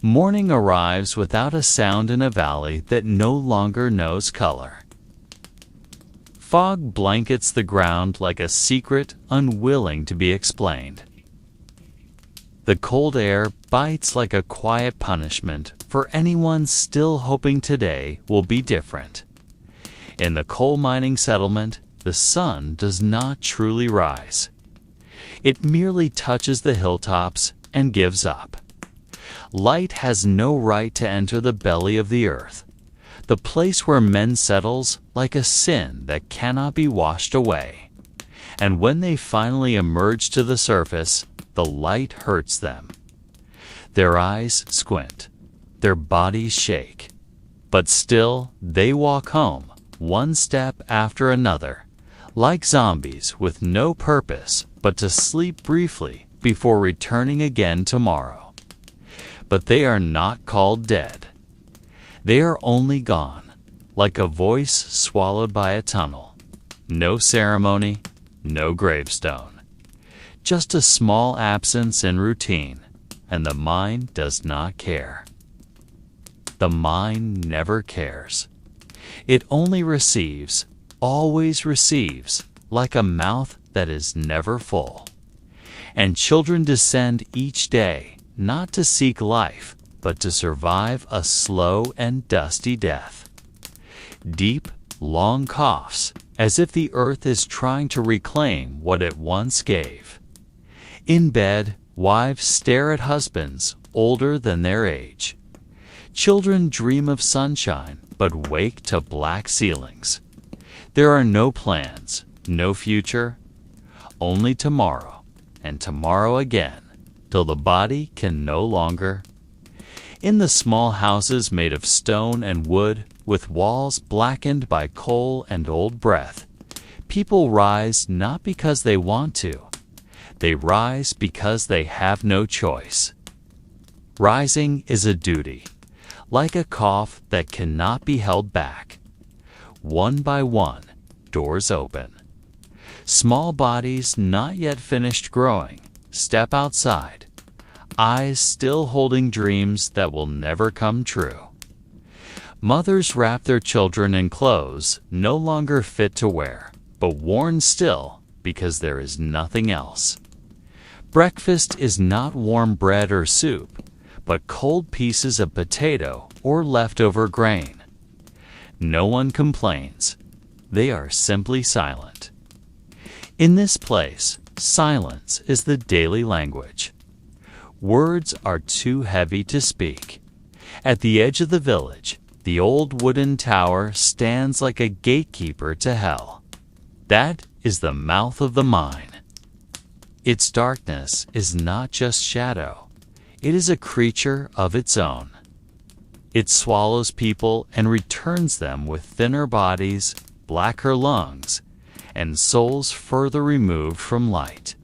Morning arrives without a sound in a valley that no longer knows color. Fog blankets the ground like a secret unwilling to be explained. The cold air bites like a quiet punishment for anyone still hoping today will be different. In the coal mining settlement, the sun does not truly rise. It merely touches the hilltops and gives up. Light has no right to enter the belly of the earth, the place where men settles like a sin that cannot be washed away. And when they finally emerge to the surface, the light hurts them. Their eyes squint, their bodies shake, but still they walk home, one step after another, like zombies with no purpose but to sleep briefly before returning again tomorrow. But they are not called dead. They are only gone, like a voice swallowed by a tunnel. No ceremony, no gravestone. Just a small absence in routine, and the mind does not care. The mind never cares. It only receives, always receives, like a mouth that is never full. And children descend each day, not to seek life, but to survive a slow and dusty death. Deep, long coughs, as if the earth is trying to reclaim what it once gave. In bed, wives stare at husbands older than their age. Children dream of sunshine, but wake to black ceilings. There are no plans, no future, only tomorrow, and tomorrow again, till the body can no longer. In the small houses made of stone and wood, with walls blackened by coal and old breath, people rise not because they want to. They rise because they have no choice. Rising is a duty, like a cough that cannot be held back. One by one, doors open. Small bodies not yet finished growing step outside, eyes still holding dreams that will never come true. Mothers wrap their children in clothes no longer fit to wear, but worn still because there is nothing else. Breakfast is not warm bread or soup, but cold pieces of potato or leftover grain. No one complains. They are simply silent. In this place, silence is the daily language. Words are too heavy to speak. At the edge of the village, the old wooden tower stands like a gatekeeper to hell. That is the mouth of the mine. Its darkness is not just shadow. It is a creature of its own. It swallows people and returns them with thinner bodies, blacker lungs, and souls further removed from light.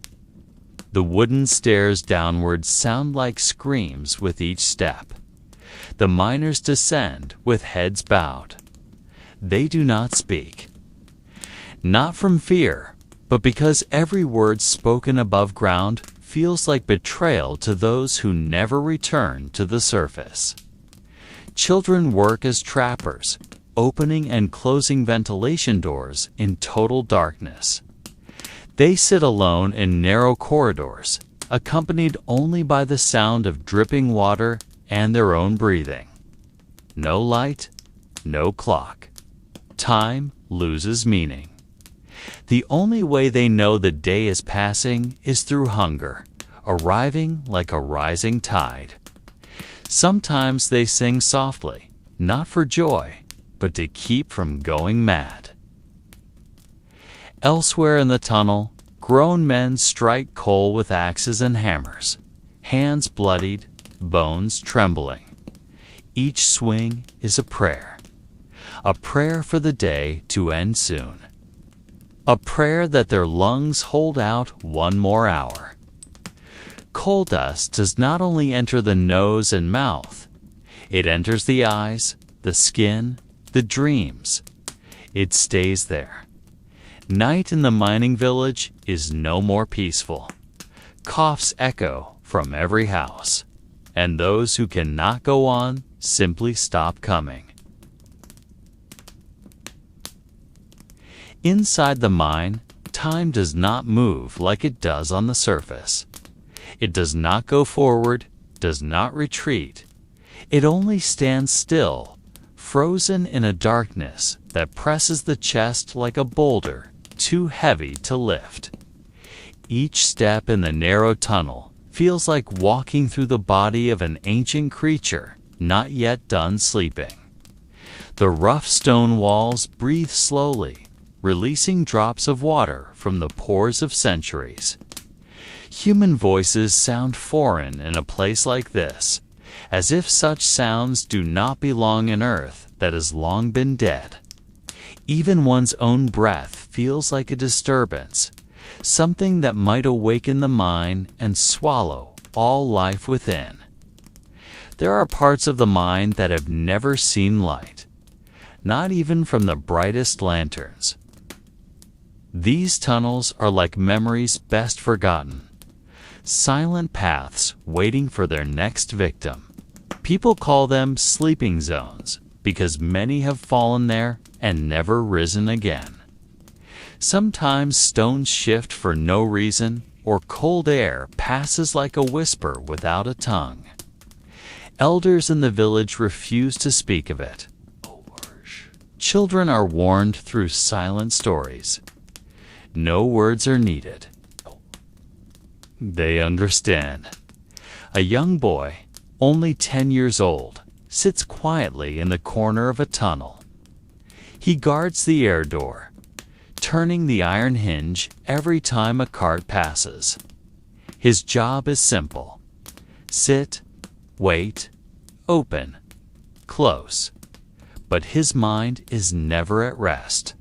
The wooden stairs downward sound like screams with each step. The miners descend with heads bowed. They do not speak. Not from fear, but because every word spoken above ground feels like betrayal to those who never return to the surface. Children work as trappers, opening and closing ventilation doors in total darkness. They sit alone in narrow corridors, accompanied only by the sound of dripping water and their own breathing. No light, no clock. Time loses meaning. The only way they know the day is passing is through hunger, arriving like a rising tide. Sometimes they sing softly, not for joy, but to keep from going mad. Elsewhere in the tunnel, grown men strike coal with axes and hammers, hands bloodied, bones trembling. Each swing is a prayer for the day to end soon. A prayer that their lungs hold out one more hour. Coal dust does not only enter the nose and mouth, it enters the eyes, the skin, the dreams. It stays there. Night in the mining village is no more peaceful. Coughs echo from every house. and those who cannot go on simply stop coming. Inside the mind, time does not move like it does on the surface. It does not go forward, does not retreat. It only stands still, frozen in a darkness that presses the chest like a boulder too heavy to lift. Each step in the narrow tunnel feels like walking through the body of an ancient creature not yet done sleeping. The rough stone walls breathe slowly, releasing drops of water from the pores of centuries. Human voices sound foreign in a place like this, as if such sounds do not belong in earth that has long been dead. Even one's own breath feels like a disturbance, something that might awaken the mind and swallow all life within. There are parts of the mind that have never seen light, not even from the brightest lanterns. These tunnels are like memories best forgotten, silent paths waiting for their next victim. People call them sleeping zones because many have fallen there and never risen again. Sometimes stones shift for no reason, or cold air passes like a whisper without a tongue. Elders in the village refuse to speak of it. Children are warned through silent stories. No words are needed. They understand. A young boy, only 10 years old, sits quietly in the corner of a tunnel. He guards the air door, turning the iron hinge every time a cart passes. His job is simple: sit, wait, open, close. But his mind is never at rest.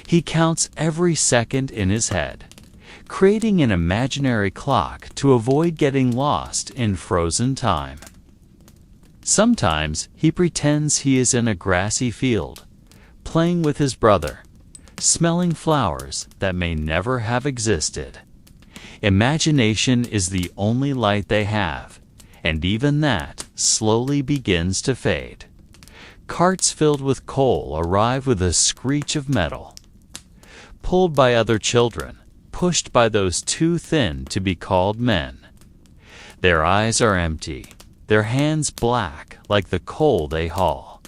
He counts every second in his head, creating an imaginary clock to avoid getting lost in frozen time. Sometimes he pretends he is in a grassy field, playing with his brother, smelling flowers that may never have existed. Imagination is the only light they have, and even that slowly begins to fade. Carts filled with coal arrive with a screech of metal. Pulled by other children, pushed by those too thin to be called men. Their eyes are empty, their hands black like the coal they haul.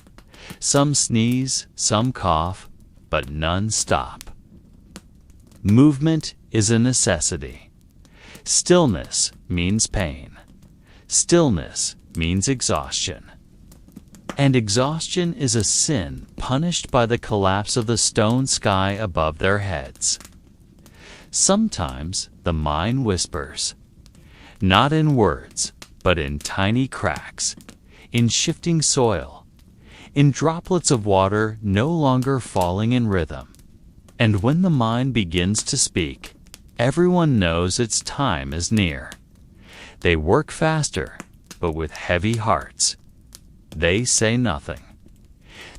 Some sneeze, some cough, but none stop. Movement is a necessity. Stillness means pain. Stillness means exhaustion. And exhaustion is a sin punished by the collapse of the stone sky above their heads. Sometimes the mind whispers, not in words, but in tiny cracks, in shifting soil, in droplets of water no longer falling in rhythm. And when the mind begins to speak, everyone knows its time is near. They work faster, but with heavy hearts. They say nothing.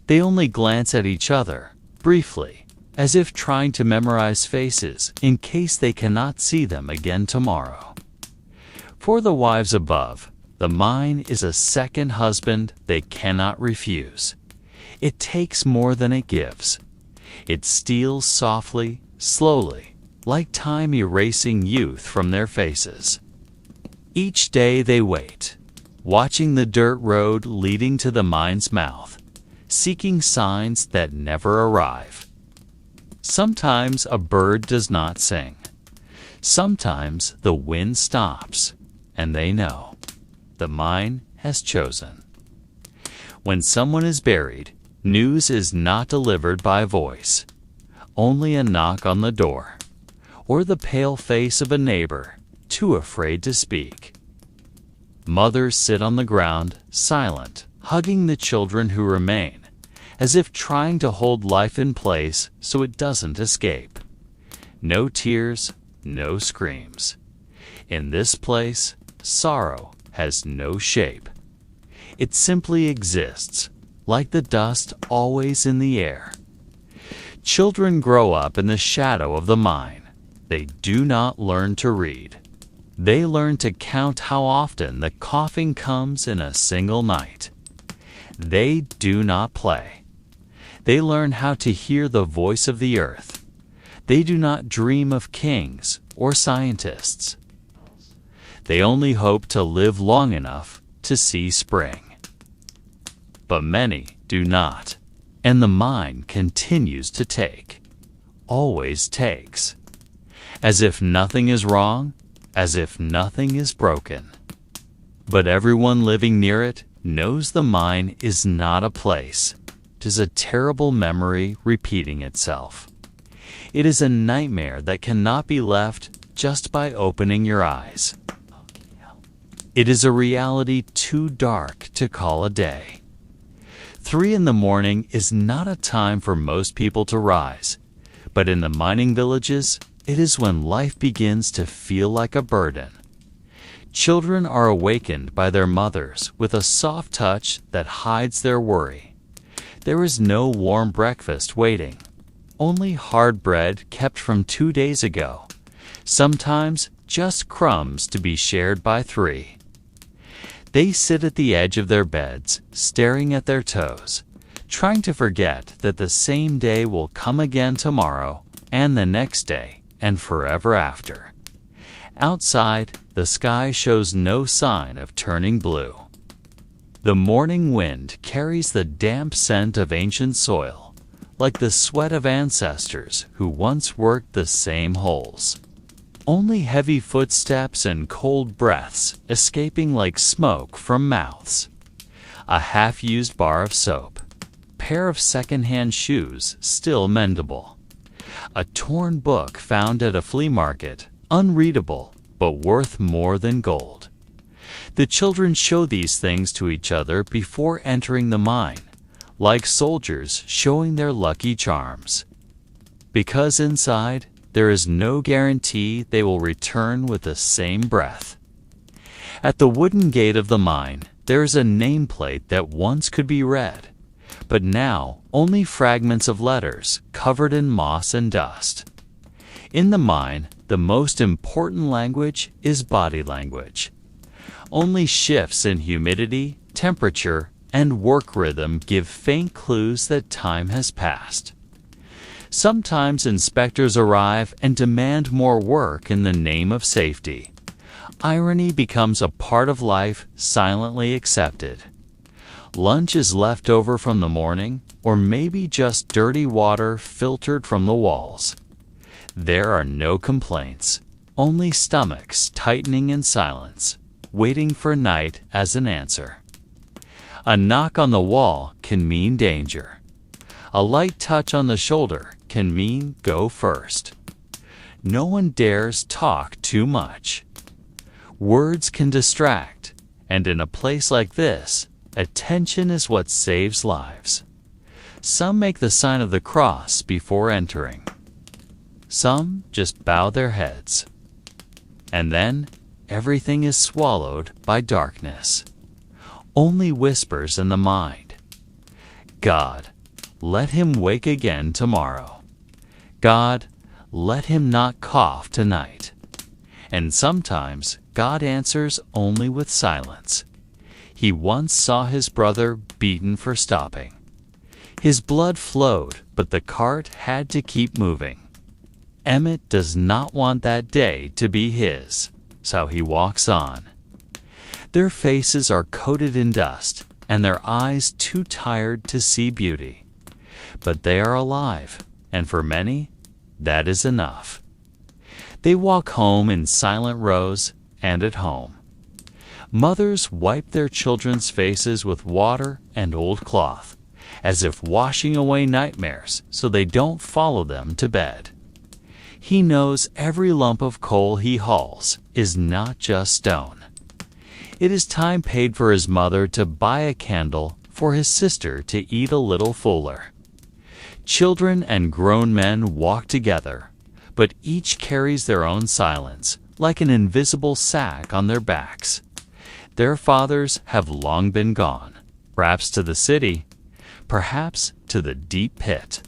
They only glance at each other, briefly, as if trying to memorize faces in case they cannot see them again tomorrow. For the wives above, the mind is a second husband they cannot refuse. It takes more than it gives. It steals softly, slowly, like time erasing youth from their faces. Each day they wait, watching the dirt road leading to the mind's mouth, seeking signs that never arrive. Sometimes a bird does not sing. Sometimes the wind stops, and they know the mind has chosen. When someone is buried, news is not delivered by voice, only a knock on the door, or the pale face of a neighbor too afraid to speak. Mothers sit on the ground, silent, hugging the children who remain, as if trying to hold life in place so it doesn't escape. No tears, no screams. In this place, sorrow has no shape. It simply exists, like the dust always in the air. Children grow up in the shadow of the mind. They do not learn to read. They learn to count how often the coughing comes in a single night. They do not play. They learn how to hear the voice of the earth. They do not dream of kings or scientists. They only hope to live long enough to see spring. But many do not, and the mind continues to take, always takes, as if nothing is wrong, as if nothing is broken. But everyone living near it knows the mind is not a place. It is a terrible memory repeating itself. It is a nightmare that cannot be left just by opening your eyes. It is a reality too dark to call a day. 3 in the morning is not a time for most people to rise, but in the mining villages, it is when life begins to feel like a burden. Children are awakened by their mothers with a soft touch that hides their worry. There is no warm breakfast waiting, only hard bread kept from 2 days ago, sometimes just crumbs to be shared by 3. They sit at the edge of their beds, staring at their toes, trying to forget that the same day will come again tomorrow, and the next day, and forever after. Outside, the sky shows no sign of turning blue. The morning wind carries the damp scent of ancient soil, like the sweat of ancestors who once worked the same holes. Only heavy footsteps and cold breaths escaping like smoke from mouths. A half-used bar of soap. Pair of second-hand shoes still mendable. A torn book found at a flea market, unreadable, but worth more than gold. The children show these things to each other before entering the mine, like soldiers showing their lucky charms. Because inside, there is no guarantee they will return with the same breath. At the wooden gate of the mine, there is a nameplate that once could be read, but now only fragments of letters covered in moss and dust. In the mine, the most important language is body language. Only shifts in humidity, temperature, and work rhythm give faint clues that time has passed. Sometimes inspectors arrive and demand more work in the name of safety. Irony becomes a part of life silently accepted. Lunch is left over from the morning, or maybe just dirty water filtered from the walls. There are no complaints, only stomachs tightening in silence, waiting for night as an answer. A knock on the wall can mean danger. A light touch on the shoulder can mean go first. No one dares talk too much. Words can distract, and in a place like this, attention is what saves lives. Some make the sign of the cross before entering. Some just bow their heads. And then everything is swallowed by darkness. Only whispers in the mind. God, let him wake again tomorrow. God, let him not cough tonight. And sometimes God answers only with silence. He once saw his brother beaten for stopping. His blood flowed, but the cart had to keep moving. Emmett does not want that day to be his, so he walks on. Their faces are coated in dust, and their eyes too tired to see beauty. But they are alive, and for many, that is enough. They walk home in silent rows and at home. Mothers wipe their children's faces with water and old cloth, as if washing away nightmares so they don't follow them to bed. He knows every lump of coal he hauls is not just stone. It is time paid for his mother to buy a candle for his sister to eat a little fuller. Children and grown men walk together, but each carries their own silence, like an invisible sack on their backs. Their fathers have long been gone, perhaps to the city, perhaps to the deep pit.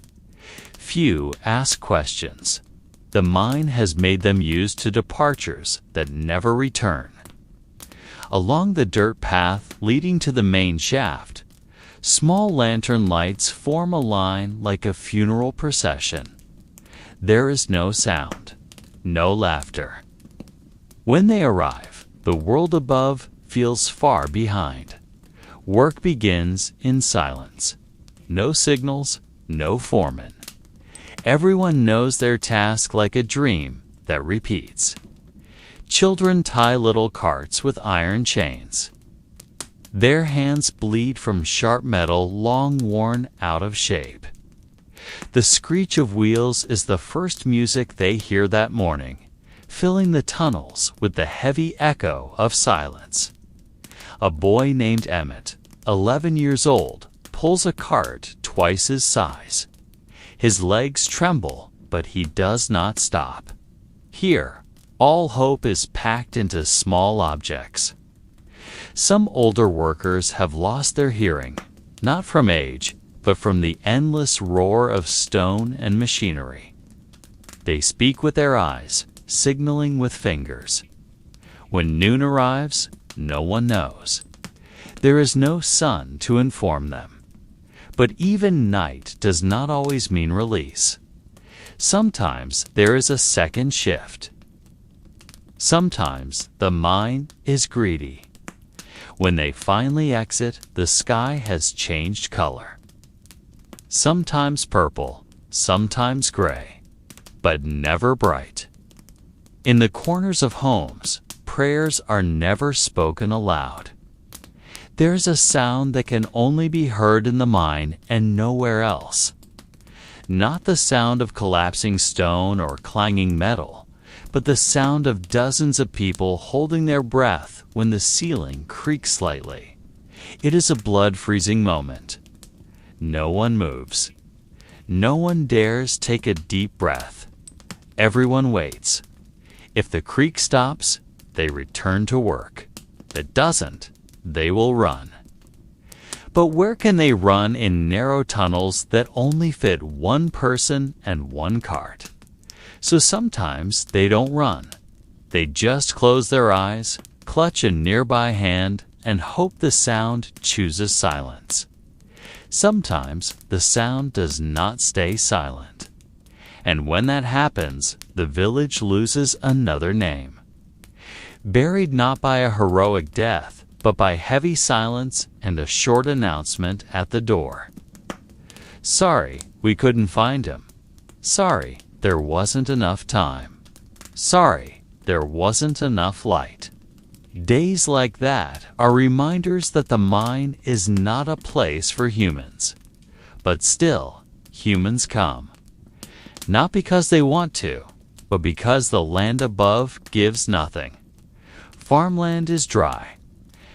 Few ask questions. The mine has made them used to departures that never return. Along the dirt path leading to the main shaft, small lantern lights form a line like a funeral procession. There is no sound, no laughter. When they arrive, the world above feels far behind. Work begins in silence. No signals, no foreman. Everyone knows their task like a dream that repeats. Children tie little carts with iron chains. Their hands bleed from sharp metal long worn out of shape. The screech of wheels is the first music they hear that morning, filling the tunnels with the heavy echo of silence. A boy named Emmett, 11 years old, pulls a cart twice his size. His legs tremble, but he does not stop. Here, all hope is packed into small objects. Some older workers have lost their hearing, not from age, but from the endless roar of stone and machinery. They speak with their eyes, signaling with fingers. When noon arrives, no one knows. There is no sun to inform them. But even night does not always mean release. Sometimes there is a second shift. Sometimes the mine is greedy. When they finally exit, the sky has changed color. Sometimes purple, sometimes gray, but never bright. In the corners of homes, prayers are never spoken aloud. There's a sound that can only be heard in the mine and nowhere else. Not the sound of collapsing stone or clanging metal, but the sound of dozens of people holding their breath when the ceiling creaks slightly. It is a blood-freezing moment. No one moves. No one dares take a deep breath. Everyone waits. If the creak stops, they return to work. If it doesn't, they will run. But where can they run in narrow tunnels that only fit one person and one cart? So sometimes they don't run. They just close their eyes, clutch a nearby hand, and hope the sound chooses silence. Sometimes the sound does not stay silent. And when that happens, the village loses another name. Buried not by a heroic death, but by heavy silence and a short announcement at the door. Sorry, we couldn't find him. Sorry, there wasn't enough time. Sorry, there wasn't enough light. Days like that are reminders that the mine is not a place for humans. But still, humans come. Not because they want to, but because the land above gives nothing. Farmland is dry.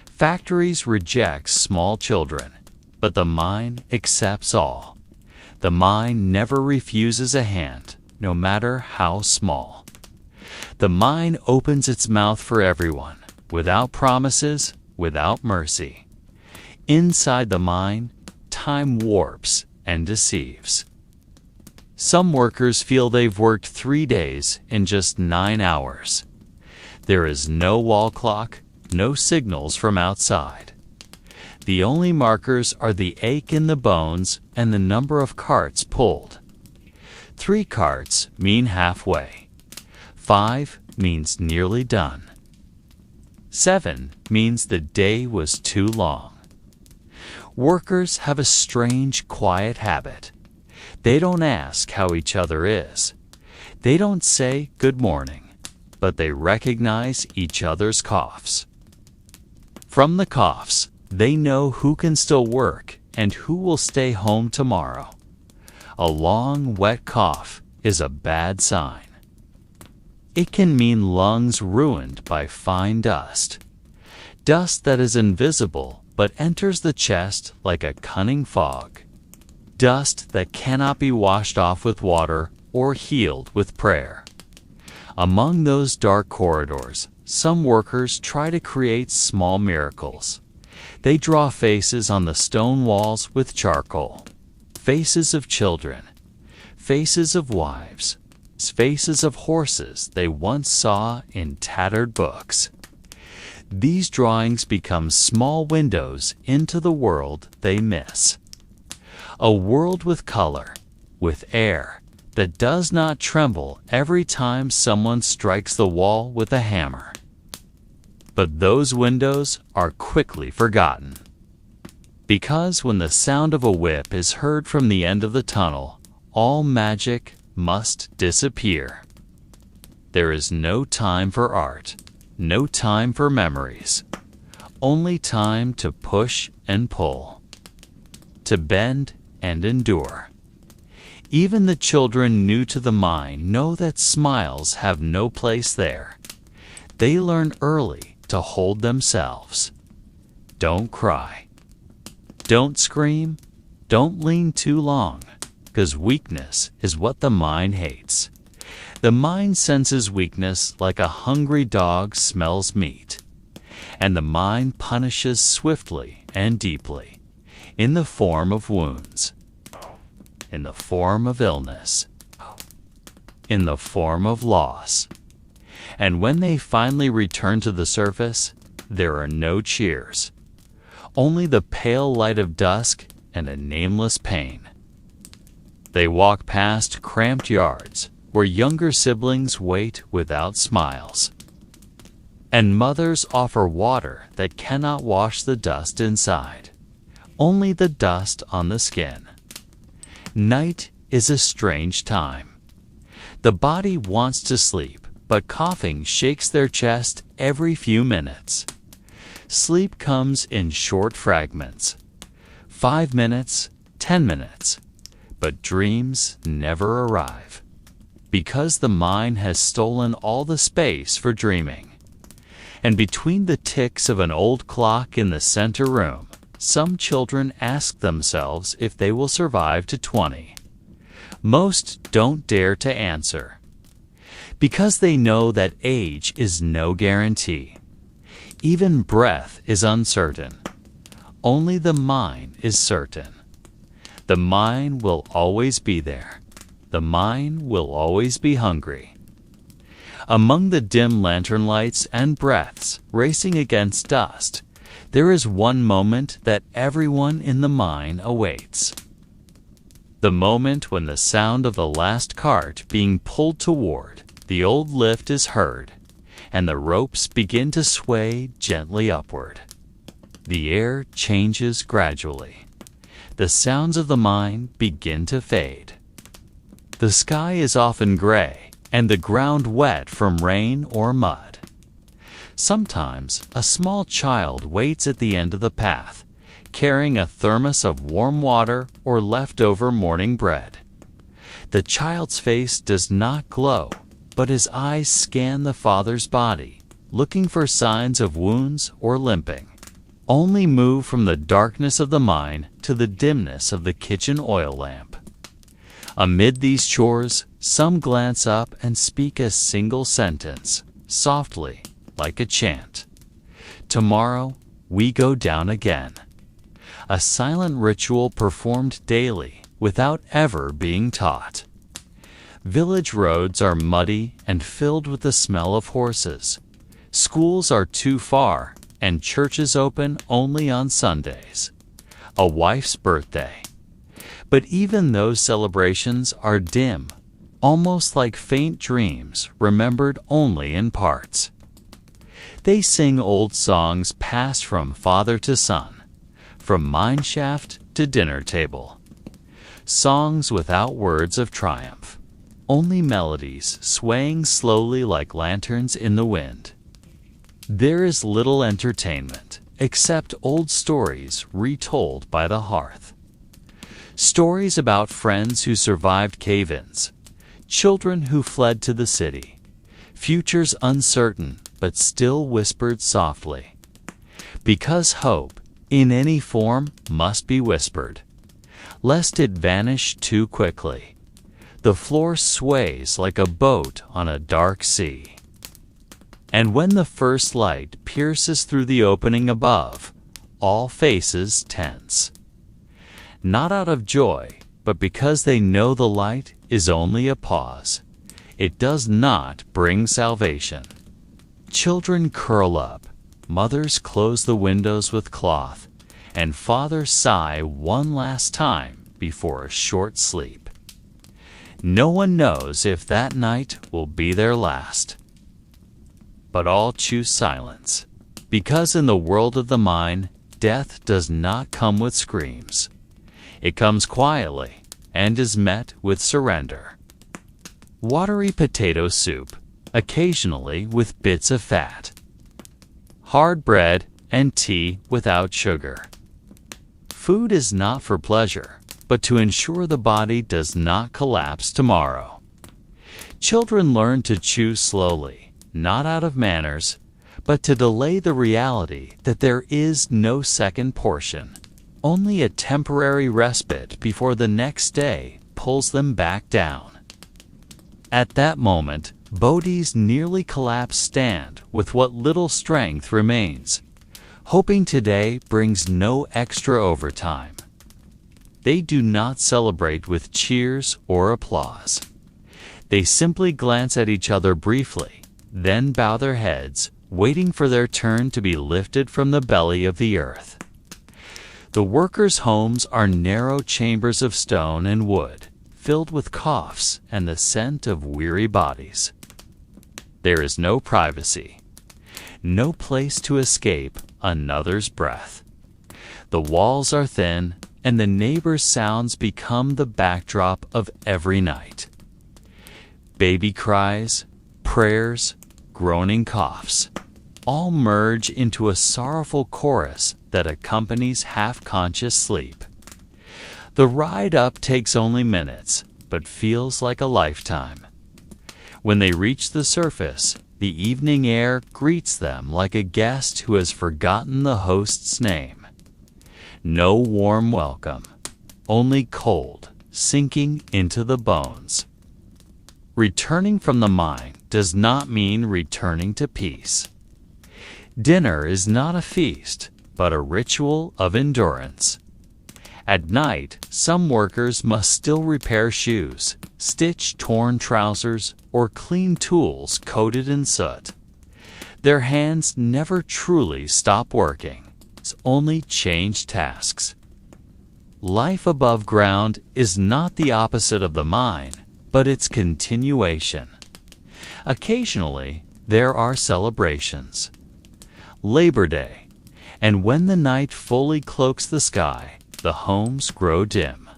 Factories reject small children, but the mine accepts all. The mine never refuses a hand, no matter how small. The mine opens its mouth for everyone, without promises, without mercy. Inside the mine, time warps and deceives. Some workers feel they've worked 3 days in just 9 hours. There is no wall clock, no signals from outside. The only markers are the ache in the bones and the number of carts pulled. 3 carts mean halfway. 5 means nearly done. 7 means the day was too long. Workers have a strange, quiet habit. They don't ask how each other is. They don't say good morning, but they recognize each other's coughs. From the coughs, they know who can still work and who will stay home tomorrow. A long, wet cough is a bad sign. It can mean lungs ruined by fine dust. Dust that is invisible but enters the chest like a cunning fog. Dust that cannot be washed off with water or healed with prayer. Among those dark corridors, some workers try to create small miracles. They draw faces on the stone walls with charcoal. Faces of children. Faces of wives. faces of horses they once saw in tattered books. These drawings become small windows into the world they miss. A world with color, with air, that does not tremble every time someone strikes the wall with a hammer. But those windows are quickly forgotten. Because when the sound of a whip is heard from the end of the tunnel, all magic must disappear. There is no time for art, no time for memories, only time to push and pull, to bend and endure. Even the children new to the mine know that smiles have no place there. They learn early to hold themselves. Don't cry. Don't scream. Don't lean too long, 'cause weakness is what the mine hates. The mine senses weakness like a hungry dog smells meat, and the mine punishes swiftly and deeply, in the form of wounds, in the form of illness, in the form of loss. And when they finally return to the surface, there are no cheers, only the pale light of dusk and a nameless pain. They walk past cramped yards where younger siblings wait without smiles, and mothers offer water that cannot wash the dust inside, only the dust on the skin. Night is a strange time. The body wants to sleep, but coughing shakes their chest every few minutes. Sleep comes in short fragments, 5 minutes, 10 minutes, but dreams never arrive, because the mine has stolen all the space for dreaming. And between the ticks of an old clock in the center room, some children ask themselves if they will survive to 20. Most don't dare to answer, because they know that age is no guarantee. Even breath is uncertain. Only the mine is certain. The mine will always be there. The mine will always be hungry. Among the dim lantern lights and breaths racing against dust, there is one moment that everyone in the mine awaits. The moment when the sound of the last cart being pulled toward the old lift is heard, and the ropes begin to sway gently upward. The air changes gradually. The sounds of the mine begin to fade. The sky is often gray, and the ground wet from rain or mud. Sometimes a small child waits at the end of the path, carrying a thermos of warm water or leftover morning bread. The child's face does not glow, but his eyes scan the father's body, looking for signs of wounds or limping. Only move from the darkness of the mine to the dimness of the kitchen oil lamp. Amid these chores, some glance up and speak a single sentence, softly, like a chant. Tomorrow, we go down again. A silent ritual performed daily without ever being taught. Village roads are muddy and filled with the smell of horses. Schools are too far, and churches open only on Sundays. A wife's birthday. But even those celebrations are dim, almost like faint dreams remembered only in parts. They sing old songs passed from father to son, from mine shaft to dinner table. Songs without words of triumph, only melodies swaying slowly like lanterns in the wind. There is little entertainment, except old stories retold by the hearth. Stories about friends who survived cave-ins, children who fled to the city, futures uncertain but still whispered softly. Because hope, in any form, must be whispered, lest it vanish too quickly. The floor sways like a boat on a dark sea. And when the first light pierces through the opening above, all faces tense. Not out of joy, but because they know the light is only a pause. It does not bring salvation. Children curl up, mothers close the windows with cloth, and fathers sigh one last time before a short sleep. No one knows if that night will be their last. But all choose silence, because in the world of the mind, death does not come with screams. It comes quietly and is met with surrender. Watery potato soup, occasionally with bits of fat. Hard bread and tea without sugar. Food is not for pleasure, but to ensure the body does not collapse tomorrow. Children learn to chew slowly, not out of manners, but to delay the reality that there is no second portion, only a temporary respite before the next day pulls them back down. At that moment, Bodhi's nearly collapsed stand with what little strength remains, hoping today brings no extra overtime. They do not celebrate with cheers or applause. They simply glance at each other briefly, then bow their heads, waiting for their turn to be lifted from the belly of the earth. The workers' homes are narrow chambers of stone and wood, filled with coughs and the scent of weary bodies. There is no privacy, no place to escape another's breath. The walls are thin, and the neighbor's sounds become the backdrop of every night. Baby cries, prayers, groaning coughs, all merge into a sorrowful chorus that accompanies half-conscious sleep. The ride up takes only minutes, but feels like a lifetime. When they reach the surface, the evening air greets them like a guest who has forgotten the host's name. No warm welcome, only cold, sinking into the bones. Returning from the mine does not mean returning to peace. Dinner is not a feast, but a ritual of endurance. At night, some workers must still repair shoes, stitch torn trousers, or clean tools coated in soot. Their hands never truly stop working, only change tasks. Life above ground is not the opposite of the mine, but its continuation. Occasionally, there are celebrations. Labor Day, and when the night fully cloaks the sky, the homes grow dim.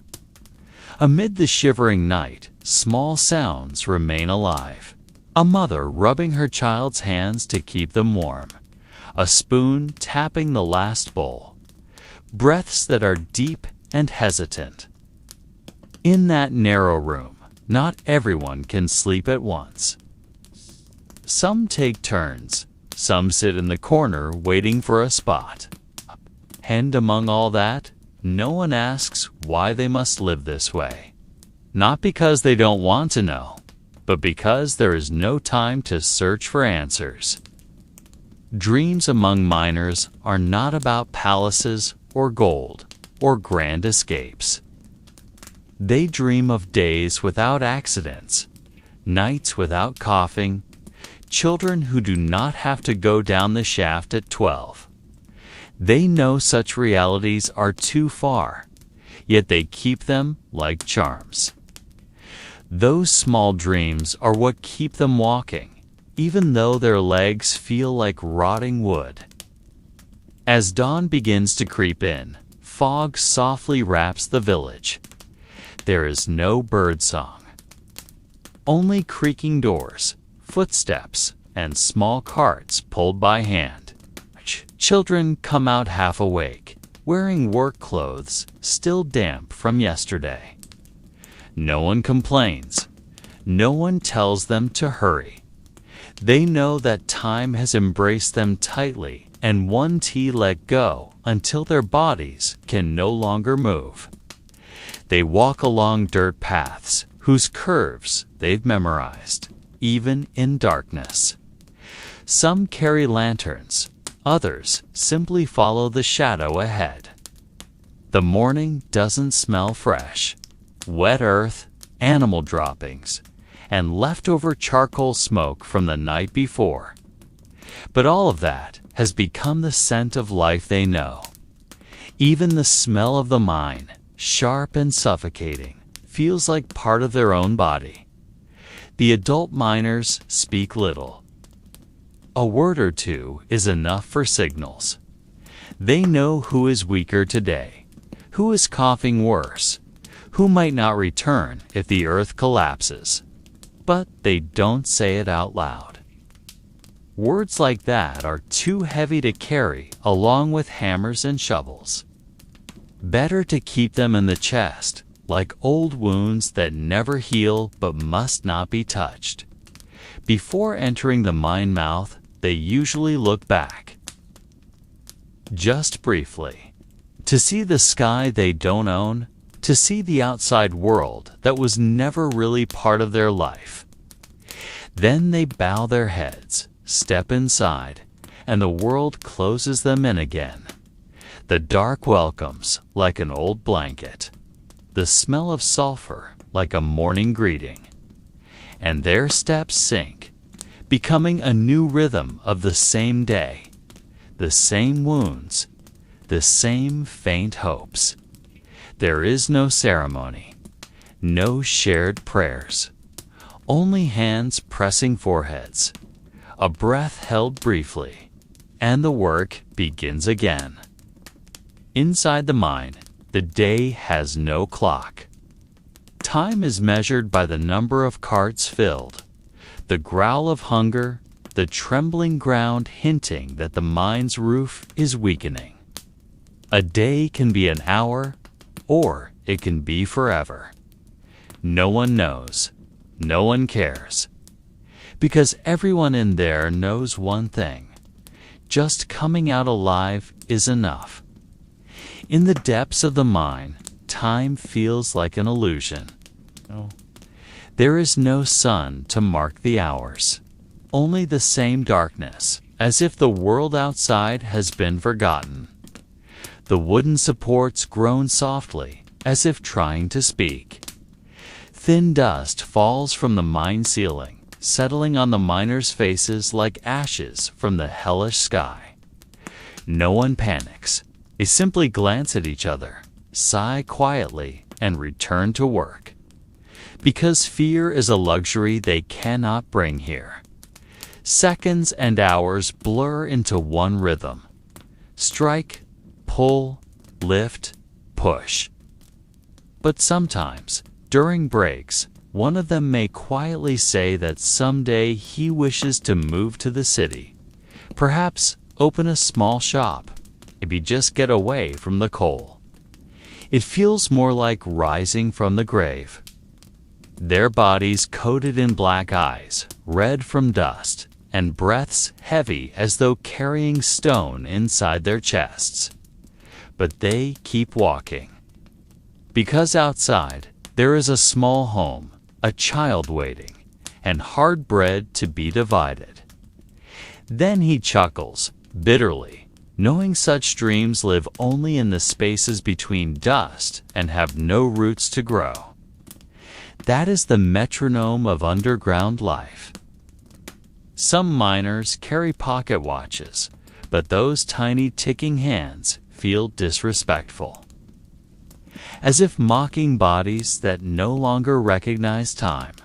Amid the shivering night, small sounds remain alive. A mother rubbing her child's hands to keep them warm. A spoon tapping the last bowl. Breaths that are deep and hesitant. In that narrow room, not everyone can sleep at once. Some take turns. Some sit in the corner waiting for a spot. And among all that, no one asks why they must live this way. Not because they don't want to know, but because there is no time to search for answers. Dreams among miners are not about palaces or gold or grand escapes. They dream of days without accidents, nights without coughing, children who do not have to go down the shaft at 12. They know such realities are too far, yet they keep them like charms. Those small dreams are what keep them walking, even though their legs feel like rotting wood. As dawn begins to creep in, fog softly wraps the village. There is no bird song. Only creaking doors, footsteps, and small carts pulled by hand. Children come out half awake, wearing work clothes still damp from yesterday. No one complains. No one tells them to hurry. They know that time has embraced them tightly and one tea let go until their bodies can no longer move. They walk along dirt paths whose curves they've memorized, even in darkness. Some carry lanterns, others simply follow the shadow ahead. The morning doesn't smell fresh. Wet earth, animal droppings, and leftover charcoal smoke from the night before. But all of that has become the scent of life they know. Even the smell of the mine, sharp and suffocating, feels like part of their own body. The adult miners speak little. A word or two is enough for signals. They know who is weaker today, who is coughing worse, who might not return if the earth collapses. But they don't say it out loud. Words like that are too heavy to carry along with hammers and shovels. Better to keep them in the chest, like old wounds that never heal but must not be touched. Before entering the mine mouth, they usually look back. Just briefly. To see the sky they don't own, to see the outside world that was never really part of their life. Then they bow their heads, step inside, and the world closes them in again. The dark welcomes like an old blanket, the smell of sulfur like a morning greeting. And their steps sink, becoming a new rhythm of the same day, the same wounds, the same faint hopes. There is no ceremony, no shared prayers, only hands pressing foreheads, a breath held briefly, and the work begins again. Inside the mine, the day has no clock. Time is measured by the number of carts filled, the growl of hunger, the trembling ground hinting that the mine's roof is weakening. A day can be an hour, or it can be forever. No one knows. No one cares. Because everyone in there knows one thing. Just coming out alive is enough. In the depths of the mine, time feels like an illusion. There is no sun to mark the hours. Only the same darkness, as if the world outside has been forgotten. The wooden supports groan softly, as if trying to speak. Thin dust falls from the mine ceiling, settling on the miners' faces like ashes from the hellish sky. No one panics. They simply glance at each other, sigh quietly, and return to work. Because fear is a luxury they cannot bring here. Seconds and hours blur into one rhythm. Strike, pull, lift, push. But sometimes, during breaks, one of them may quietly say that someday he wishes to move to the city, perhaps open a small shop, maybe just get away from the coal. It feels more like rising from the grave. Their bodies coated in black eyes, red from dust, and breaths heavy as though carrying stone inside their chests. But they keep walking. Because outside, there is a small home, a child waiting, and hard bread to be divided. Then he chuckles, bitterly, knowing such dreams live only in the spaces between dust and have no roots to grow. That is the metronome of underground life. Some miners carry pocket watches, but those tiny ticking hands feel disrespectful. As if mocking bodies that no longer recognize time.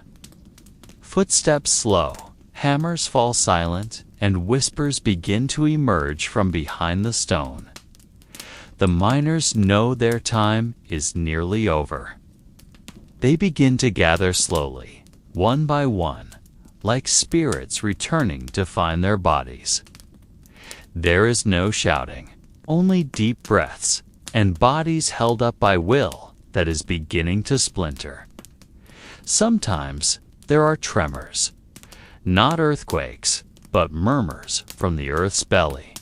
Footsteps slow, hammers fall silent, and whispers begin to emerge from behind the stone. The miners know their time is nearly over. They begin to gather slowly, one by one, like spirits returning to find their bodies. There is no shouting, only deep breaths, and bodies held up by will that is beginning to splinter. Sometimes there are tremors, not earthquakes, but murmurs from the earth's belly.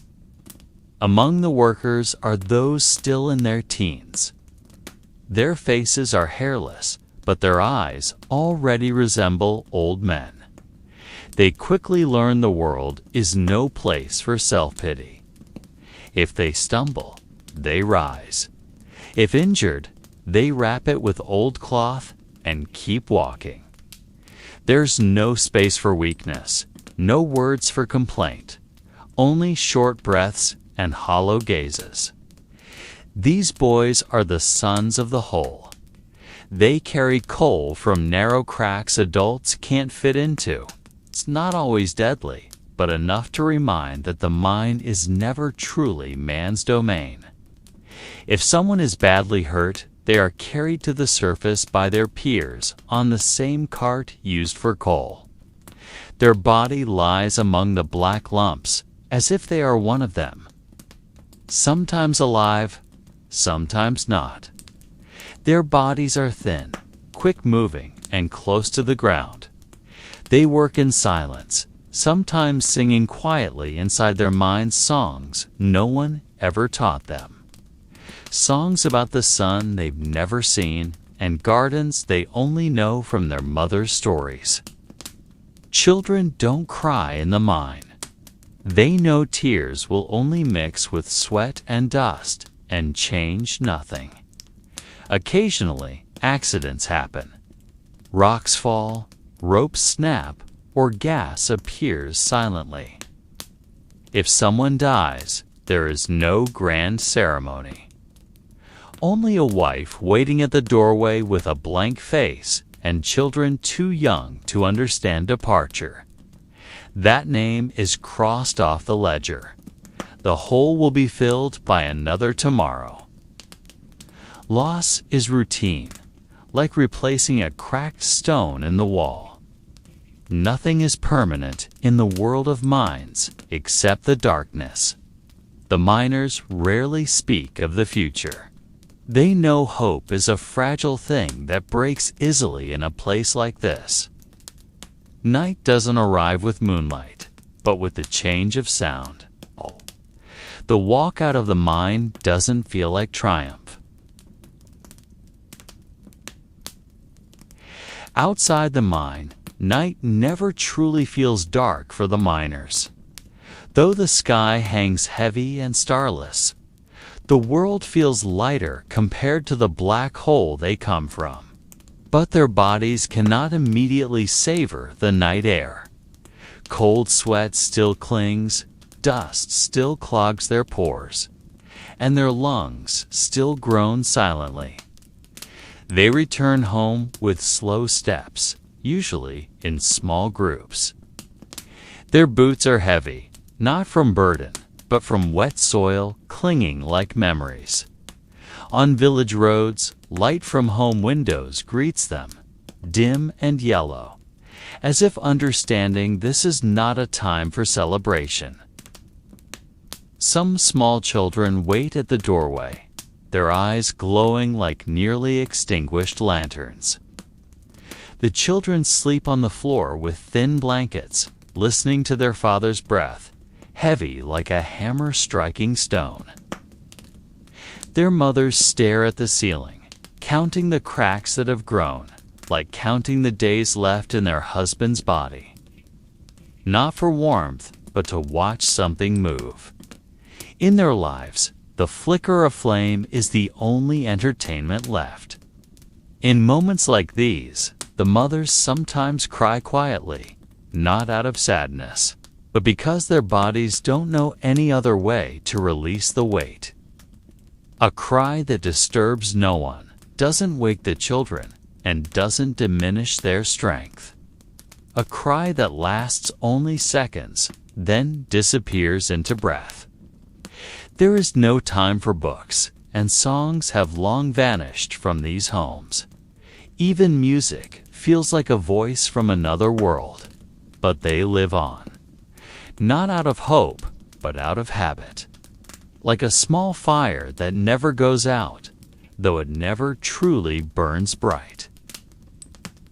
Among the workers are those still in their teens. Their faces are hairless, but their eyes already resemble old men. They quickly learn the world is no place for self-pity. If they stumble, they rise. If injured, they wrap it with old cloth and keep walking. There's no space for weakness, no words for complaint, only short breaths and hollow gazes. These boys are the sons of the whole. They carry coal from narrow cracks adults can't fit into. It's not always deadly, but enough to remind that the mind is never truly man's domain. If someone is badly hurt, they are carried to the surface by their peers on the same cart used for coal. Their body lies among the black lumps as if they are one of them. Sometimes alive, sometimes not. Their bodies are thin, quick-moving, and close to the ground. They work in silence, sometimes singing quietly inside their minds songs no one ever taught them. Songs about the sun they've never seen and gardens they only know from their mother's stories. Children don't cry in the mine. They know tears will only mix with sweat and dust and change nothing. Occasionally, accidents happen. Rocks fall, ropes snap, or gas appears silently. If someone dies, there is no grand ceremony. Only a wife waiting at the doorway with a blank face and children too young to understand departure. That name is crossed off the ledger. The hole will be filled by another tomorrow. Loss is routine, like replacing a cracked stone in the wall. Nothing is permanent in the world of mines except the darkness. The miners rarely speak of the future. They know hope is a fragile thing that breaks easily in a place like this. Night doesn't arrive with moonlight, but with the change of sound. The walk out of the mine doesn't feel like triumph. Outside the mine, night never truly feels dark for the miners. Though the sky hangs heavy and starless, the world feels lighter compared to the black hole they come from. But their bodies cannot immediately savor the night air. Cold sweat still clings, dust still clogs their pores, and their lungs still groan silently. They return home with slow steps, usually in small groups. Their boots are heavy, not from burden, but from wet soil clinging like memories. On village roads, light from home windows greets them, dim and yellow, as if understanding this is not a time for celebration. Some small children wait at the doorway, their eyes glowing like nearly extinguished lanterns. The children sleep on the floor with thin blankets, listening to their father's breath, heavy like a hammer striking stone. Their mothers stare at the ceiling, counting the cracks that have grown, like counting the days left in their husband's body. Not for warmth, but to watch something move. In their lives, the flicker of flame is the only entertainment left. In moments like these, the mothers sometimes cry quietly, not out of sadness, but because their bodies don't know any other way to release the weight. A cry that disturbs no one, doesn't wake the children, and doesn't diminish their strength. A cry that lasts only seconds, then disappears into breath. There is no time for books, and songs have long vanished from these homes. Even music feels like a voice from another world, but they live on. Not out of hope, but out of habit. Like a small fire that never goes out, though it never truly burns bright.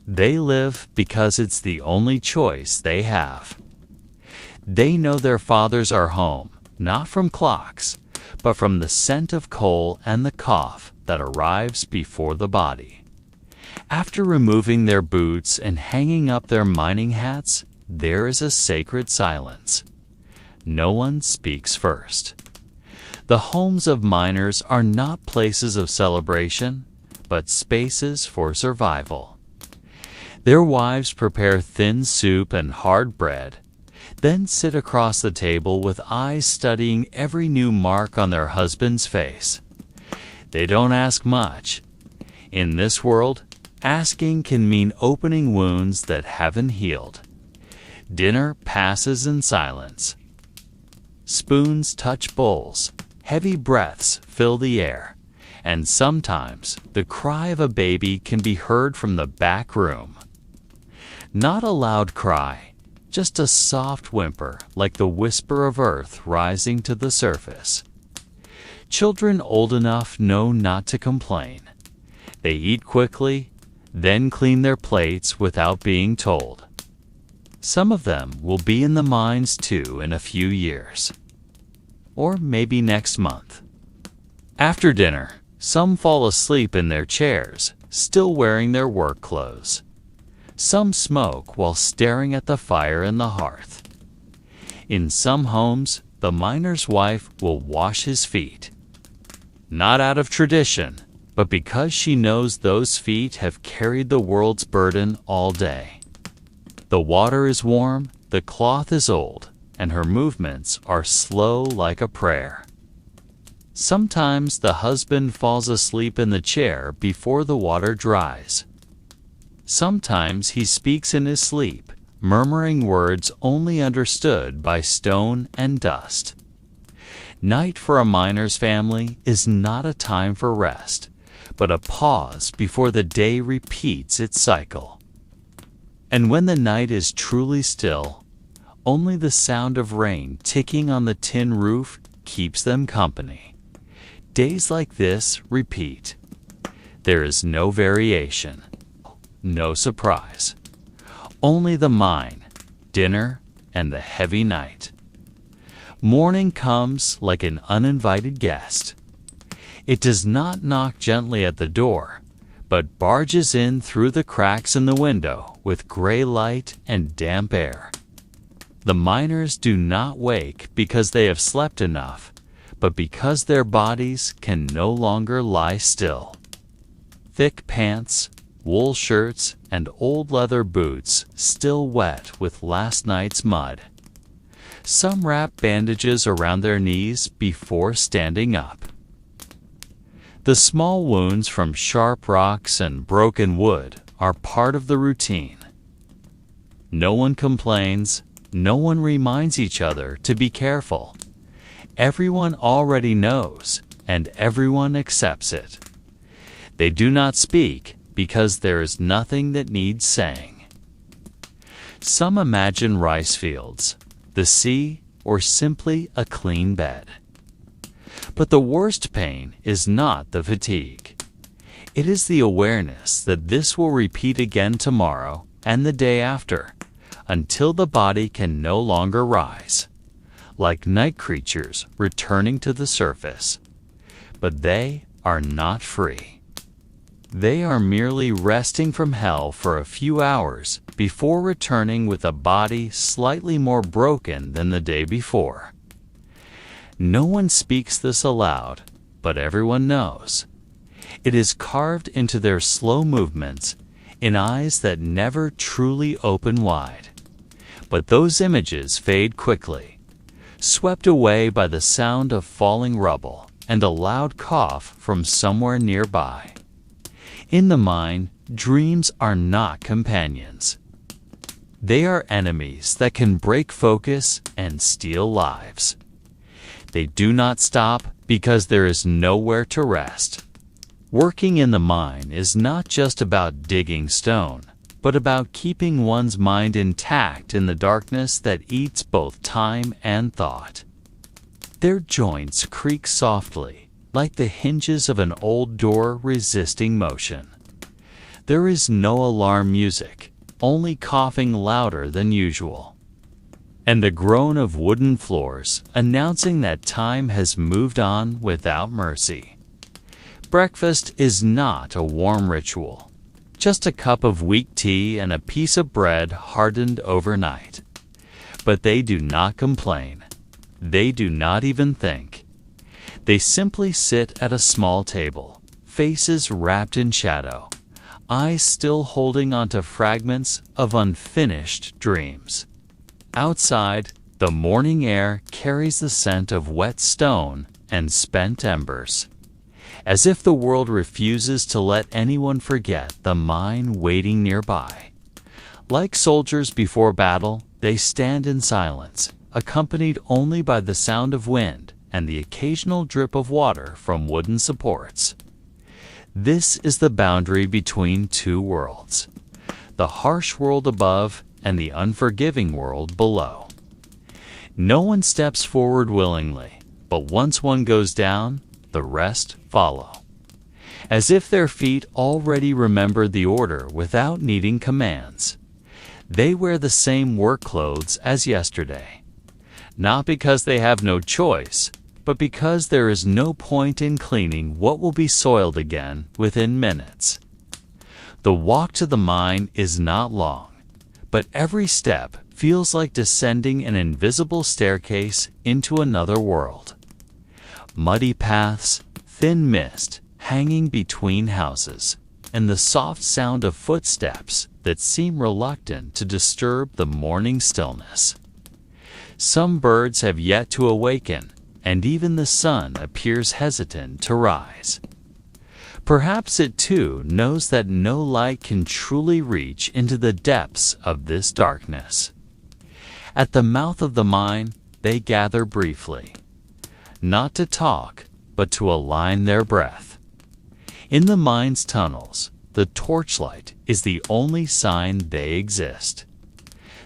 They live because it's the only choice they have. They know their fathers are home, not from clocks, but from the scent of coal and the cough that arrives before the body. After removing their boots and hanging up their mining hats, there is a sacred silence. No one speaks first. The homes of miners are not places of celebration, but spaces for survival. Their wives prepare thin soup and hard bread, then sit across the table with eyes studying every new mark on their husband's face. They don't ask much. In this world, asking can mean opening wounds that haven't healed. Dinner passes in silence. Spoons touch bowls, heavy breaths fill the air, and sometimes the cry of a baby can be heard from the back room. Not a loud cry, just a soft whimper like the whisper of earth rising to the surface. Children old enough know not to complain. They eat quickly, then clean their plates without being told. Some of them will be in the mines too in a few years. Or maybe next month. After dinner, some fall asleep in their chairs, still wearing their work clothes. Some smoke while staring at the fire in the hearth. In some homes, the miner's wife will wash his feet. Not out of tradition, but because she knows those feet have carried the world's burden all day. The water is warm, the cloth is old, and her movements are slow like a prayer. Sometimes the husband falls asleep in the chair before the water dries. Sometimes he speaks in his sleep, murmuring words only understood by stone and dust. Night for a miner's family is not a time for rest, but a pause before the day repeats its cycle. And when the night is truly still, only the sound of rain ticking on the tin roof keeps them company. Days like this repeat. There is no variation, no surprise. Only the mine, dinner, and the heavy night. Morning comes like an uninvited guest. It does not knock gently at the door, but barges in through the cracks in the window with gray light and damp air. The miners do not wake because they have slept enough, but because their bodies can no longer lie still. Thick pants, wool shirts, and old leather boots still wet with last night's mud. Some wrap bandages around their knees before standing up. The small wounds from sharp rocks and broken wood are part of the routine. No one complains, no one reminds each other to be careful. Everyone already knows, and everyone accepts it. They do not speak because there is nothing that needs saying. Some imagine rice fields, the sea, or simply a clean bed. But the worst pain is not the fatigue. It is the awareness that this will repeat again tomorrow and the day after, until the body can no longer rise, like night creatures returning to the surface. But they are not free. They are merely resting from hell for a few hours before returning with a body slightly more broken than the day before. No one speaks this aloud, but everyone knows. It is carved into their slow movements, in eyes that never truly open wide. But those images fade quickly, swept away by the sound of falling rubble and a loud cough from somewhere nearby. In the mine, dreams are not companions. They are enemies that can break focus and steal lives. They do not stop because there is nowhere to rest. Working in the mine is not just about digging stone, but about keeping one's mind intact in the darkness that eats both time and thought. Their joints creak softly, like the hinges of an old door resisting motion. There is no alarm music, only coughing louder than usual, and the groan of wooden floors announcing that time has moved on without mercy. Breakfast is not a warm ritual, just a cup of weak tea and a piece of bread hardened overnight. But they do not complain. They do not even think. They simply sit at a small table, faces wrapped in shadow, eyes still holding onto fragments of unfinished dreams. Outside, the morning air carries the scent of wet stone and spent embers, as if the world refuses to let anyone forget the mine waiting nearby. Like soldiers before battle, they stand in silence, accompanied only by the sound of wind and the occasional drip of water from wooden supports. This is the boundary between two worlds, the harsh world above and the unforgiving world below. No one steps forward willingly, but once one goes down, the rest follow, as if their feet already remember the order without needing commands. They wear the same work clothes as yesterday, not because they have no choice, but because there is no point in cleaning what will be soiled again within minutes. The walk to the mine is not long, but every step feels like descending an invisible staircase into another world. Muddy paths, thin mist hanging between houses, and the soft sound of footsteps that seem reluctant to disturb the morning stillness. Some birds have yet to awaken, and even the sun appears hesitant to rise. Perhaps it too knows that no light can truly reach into the depths of this darkness. At the mouth of the mine, they gather briefly, not to talk, but to align their breath. In the mine's tunnels, the torchlight is the only sign they exist.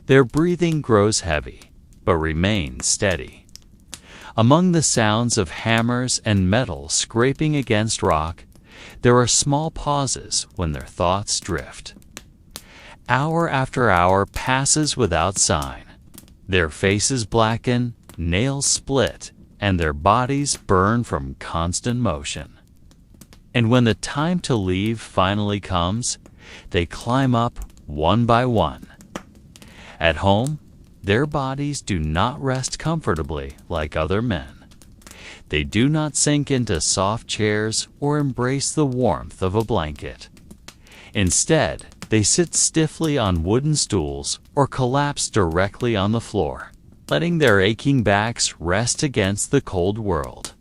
Their breathing grows heavy, but remains steady. Among the sounds of hammers and metal scraping against rock, there are small pauses when their thoughts drift. Hour after hour passes without sign. Their faces blacken, nails split, and their bodies burn from constant motion. And when the time to leave finally comes, they climb up one by one. At home, their bodies do not rest comfortably like other men. They do not sink into soft chairs or embrace the warmth of a blanket. Instead, they sit stiffly on wooden stools or collapse directly on the floor, letting their aching backs rest against the cold world.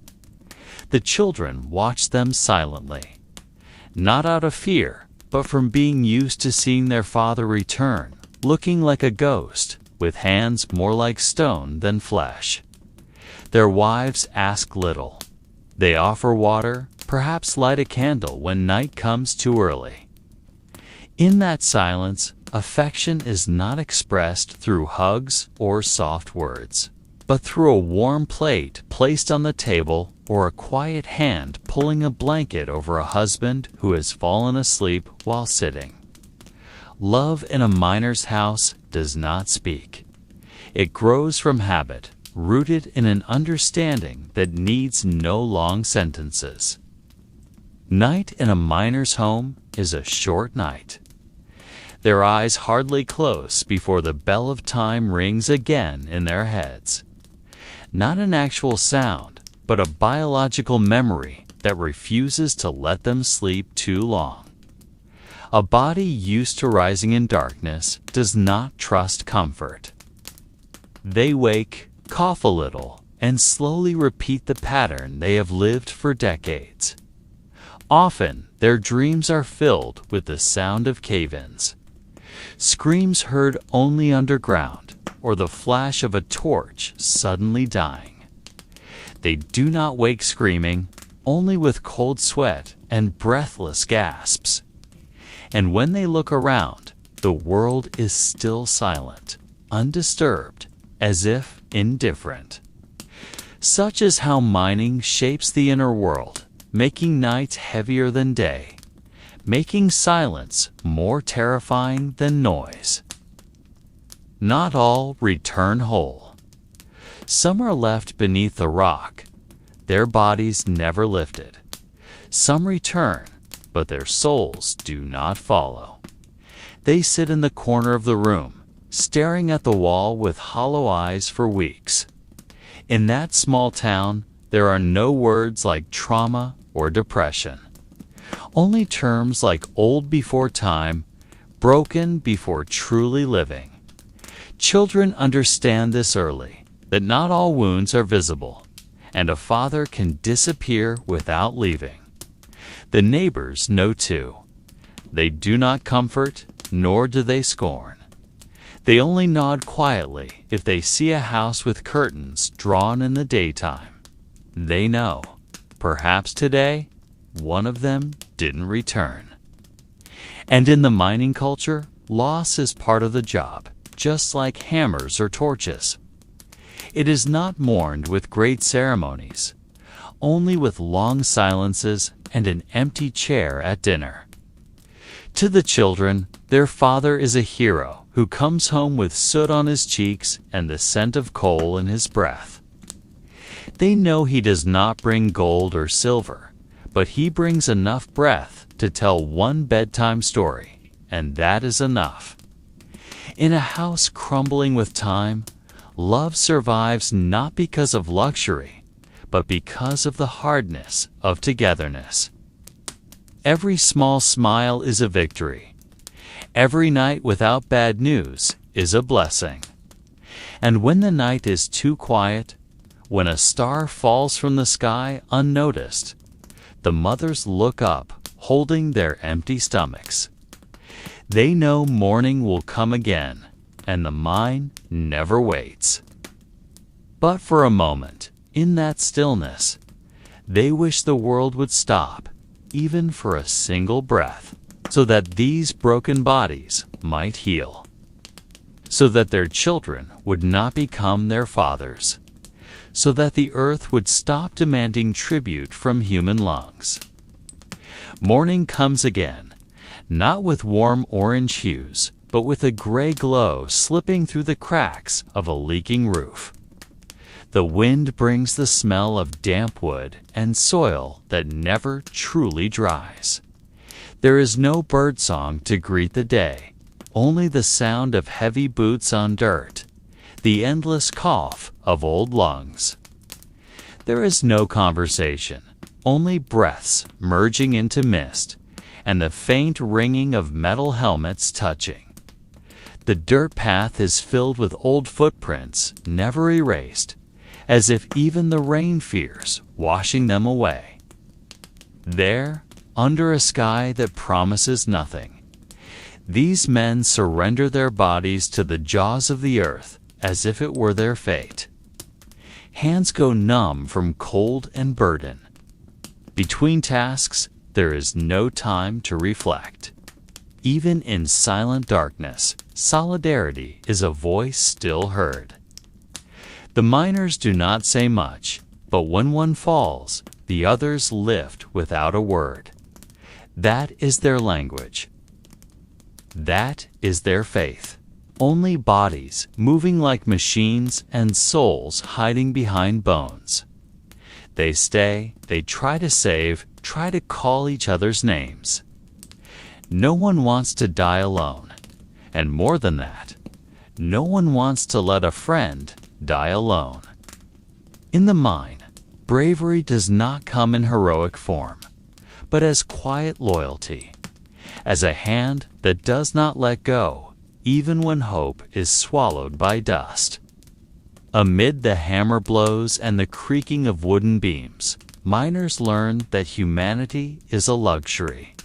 The children watch them silently, not out of fear, but from being used to seeing their father return, looking like a ghost, with hands more like stone than flesh. Their wives ask little. They offer water, perhaps light a candle when night comes too early. In that silence, affection is not expressed through hugs or soft words, but through a warm plate placed on the table or a quiet hand pulling a blanket over a husband who has fallen asleep while sitting. Love in a miner's house does not speak. It grows from habit, rooted in an understanding that needs no long sentences. Night in a miner's home is a short night. Their eyes hardly close before the bell of time rings again in their heads. Not an actual sound, but a biological memory that refuses to let them sleep too long. A body used to rising in darkness does not trust comfort. They wake, cough a little, and slowly repeat the pattern they have lived for decades. Often, their dreams are filled with the sound of cave-ins, screams heard only underground, or the flash of a torch suddenly dying. They do not wake screaming, only with cold sweat and breathless gasps. And when they look around, the world is still silent, undisturbed, as if indifferent. Such is how mining shapes the inner world, making nights heavier than day, making silence more terrifying than noise. Not all return whole. Some are left beneath the rock, their bodies never lifted. Some return, but their souls do not follow. They sit in the corner of the room, staring at the wall with hollow eyes for weeks. In that small town, there are no words like trauma or depression. Only terms like old before time, broken before truly living. Children understand this early, that not all wounds are visible, and a father can disappear without leaving. The neighbors know too. They do not comfort, nor do they scorn. They only nod quietly if they see a house with curtains drawn in the daytime. They know, perhaps today, one of them didn't return. And in the mining culture, loss is part of the job, just like hammers or torches. It is not mourned with great ceremonies, only with long silences and an empty chair at dinner. To the children, their father is a hero who comes home with soot on his cheeks and the scent of coal in his breath. They know he does not bring gold or silver, but he brings enough breath to tell one bedtime story, and that is enough. In a house crumbling with time, love survives not because of luxury, but because of the hardness of togetherness. Every small smile is a victory. Every night without bad news is a blessing. And when the night is too quiet, when a star falls from the sky unnoticed, the mothers look up, holding their empty stomachs. They know morning will come again, and the mine never waits. But for a moment, in that stillness, they wish the world would stop, even for a single breath, so that these broken bodies might heal, so that their children would not become their fathers, so that the earth would stop demanding tribute from human lungs. Morning comes again, not with warm orange hues, but with a gray glow slipping through the cracks of a leaking roof. The wind brings the smell of damp wood and soil that never truly dries. There is no birdsong to greet the day, only the sound of heavy boots on dirt, the endless cough of old lungs. There is no conversation, only breaths merging into mist, and the faint ringing of metal helmets touching. The dirt path is filled with old footprints, never erased, as if even the rain fears washing them away. There, under a sky that promises nothing, these men surrender their bodies to the jaws of the earth as if it were their fate. Hands go numb from cold and burden. Between tasks, there is no time to reflect. Even in silent darkness, solidarity is a voice still heard. The miners do not say much, but when one falls, the others lift without a word. That is their language. That is their faith. Only bodies moving like machines and souls hiding behind bones. They stay, they try to save, try to call each other's names. No one wants to die alone. And more than that, no one wants to let a friend die alone. In the mine, bravery does not come in heroic form, but as quiet loyalty, as a hand that does not let go, even when hope is swallowed by dust. Amid the hammer blows and the creaking of wooden beams, miners learn that humanity is a luxury.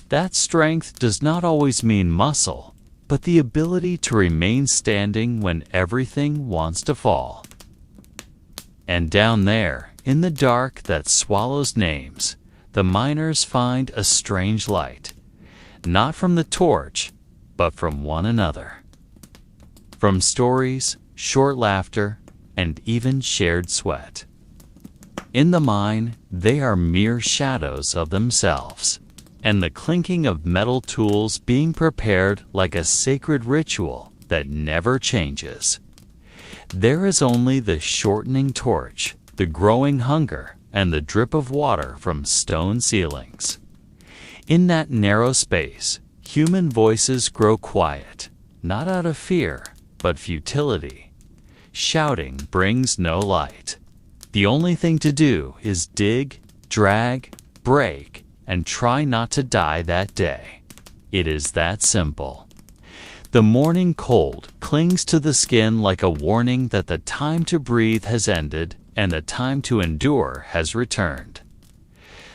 That strength does not always mean muscle, but the ability to remain standing when everything wants to fall. And down there, in the dark that swallows names, the miners find a strange light, not from the torch, but from one another. From stories, short laughter, and even shared sweat. In the mine, they are mere shadows of themselves, and the clinking of metal tools being prepared like a sacred ritual that never changes. There is only the shortening torch, the growing hunger, and the drip of water from stone ceilings. In that narrow space, human voices grow quiet, not out of fear, but futility. Shouting brings no light. The only thing to do is dig, drag, break, and try not to die that day. It is that simple. The morning cold clings to the skin like a warning that the time to breathe has ended and the time to endure has returned.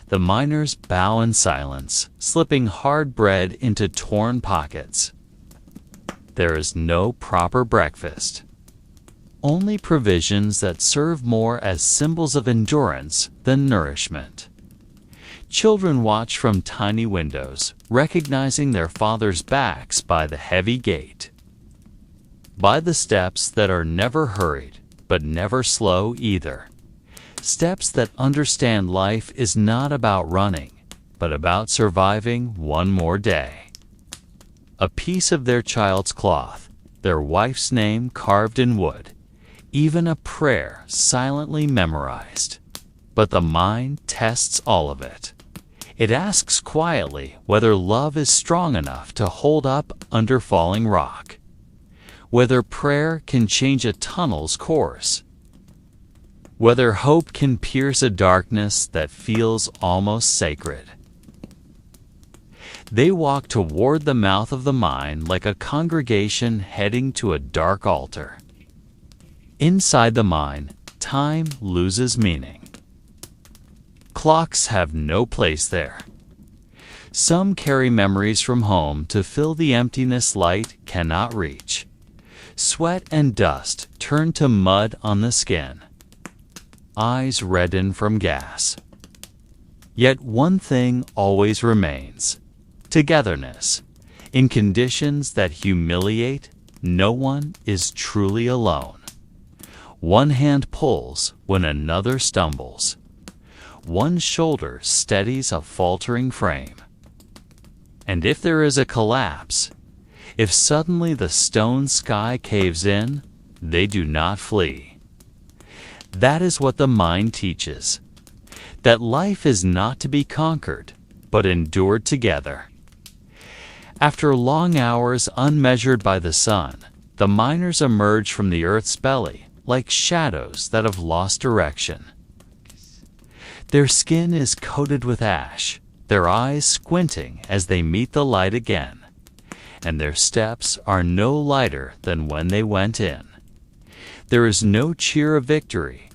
The miners bow in silence, slipping hard bread into torn pockets. There is no proper breakfast. Only provisions that serve more as symbols of endurance than nourishment. Children watch from tiny windows, recognizing their fathers' backs by the heavy gate, by the steps that are never hurried, but never slow either. Steps that understand life is not about running, but about surviving one more day. A piece of their child's cloth, their wife's name carved in wood, even a prayer silently memorized. But the mind tests all of it. It asks quietly whether love is strong enough to hold up under falling rock, whether prayer can change a tunnel's course, whether hope can pierce a darkness that feels almost sacred. They walk toward the mouth of the mine like a congregation heading to a dark altar. Inside the mine, time loses meaning. Clocks have no place there. Some carry memories from home to fill the emptiness light cannot reach. Sweat and dust turn to mud on the skin. Eyes redden from gas. Yet one thing always remains: togetherness. In conditions that humiliate, no one is truly alone. One hand pulls when another stumbles. One shoulder steadies a faltering frame. And if there is a collapse, if suddenly the stone sky caves in, they do not flee. That is what the mind teaches, that life is not to be conquered, but endured together. After long hours unmeasured by the sun, the miners emerge from the earth's belly like shadows that have lost direction. Their skin is coated with ash, their eyes squinting as they meet the light again, and their steps are no lighter than when they went in. There is no cheer of victory,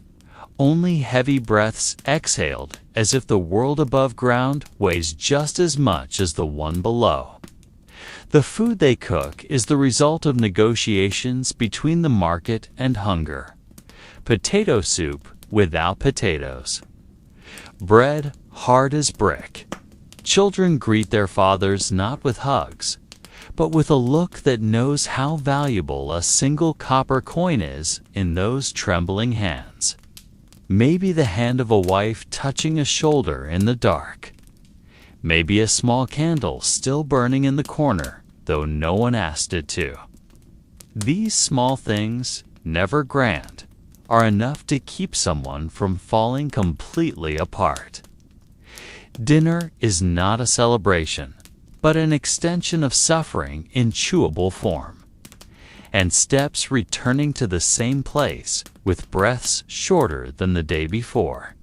only heavy breaths exhaled as if the world above ground weighs just as much as the one below. The food they cook is the result of negotiations between the market and hunger. Potato soup without potatoes. Bread hard as brick. Children greet their fathers not with hugs, but with a look that knows how valuable a single copper coin is in those trembling hands. Maybe the hand of a wife touching a shoulder in the dark. Maybe a small candle still burning in the corner, though no one asked it to. These small things, never grand, are enough to keep someone from falling completely apart. Dinner is not a celebration, but an extension of suffering in chewable form, and steps returning to the same place with breaths shorter than the day before.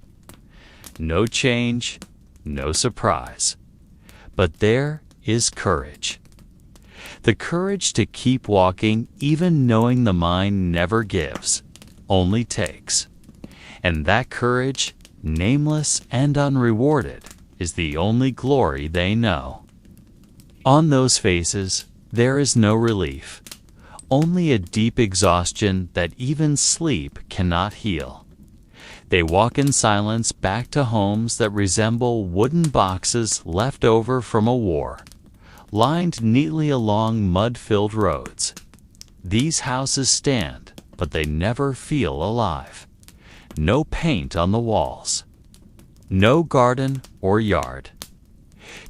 No change, no surprise, but there is courage. The courage to keep walking even knowing the mind never gives, only takes. And that courage, nameless and unrewarded, is the only glory they know. On those faces, there is no relief, only a deep exhaustion that even sleep cannot heal. They walk in silence back to homes that resemble wooden boxes left over from a war, lined neatly along mud-filled roads. These houses stand, but they never feel alive. No paint on the walls. No garden or yard.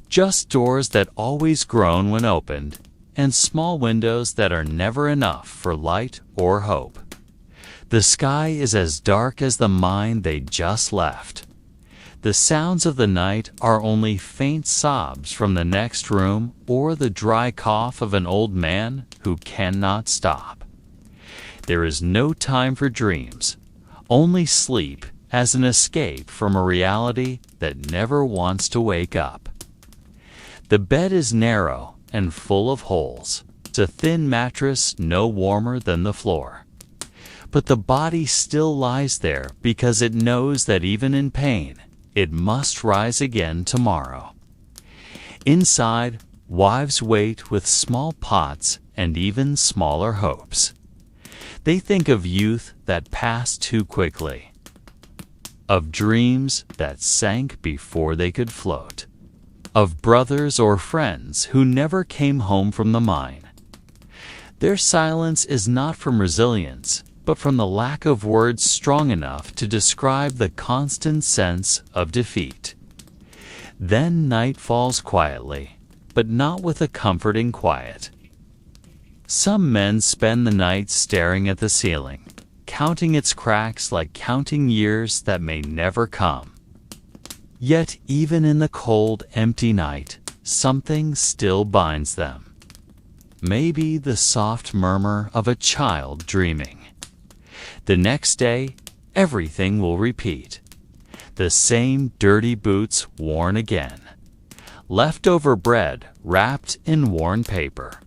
Just doors that always groan when opened, and small windows that are never enough for light or hope. The sky is as dark as the mine they just left. The sounds of the night are only faint sobs from the next room or the dry cough of an old man who cannot stop. There is no time for dreams, only sleep as an escape from a reality that never wants to wake up. The bed is narrow and full of holes, a thin mattress no warmer than the floor. But the body still lies there because it knows that even in pain, it must rise again tomorrow. Inside, wives wait with small pots and even smaller hopes. They think of youth that passed too quickly, of dreams that sank before they could float, of brothers or friends who never came home from the mine. Their silence is not from resilience, but from the lack of words strong enough to describe the constant sense of defeat. Then night falls quietly, but not with a comforting quiet. Some men spend the night staring at the ceiling, counting its cracks like counting years that may never come. Yet even in the cold, empty night, something still binds them. Maybe the soft murmur of a child dreaming. The next day, everything will repeat. The same dirty boots worn again. Leftover bread wrapped in worn paper.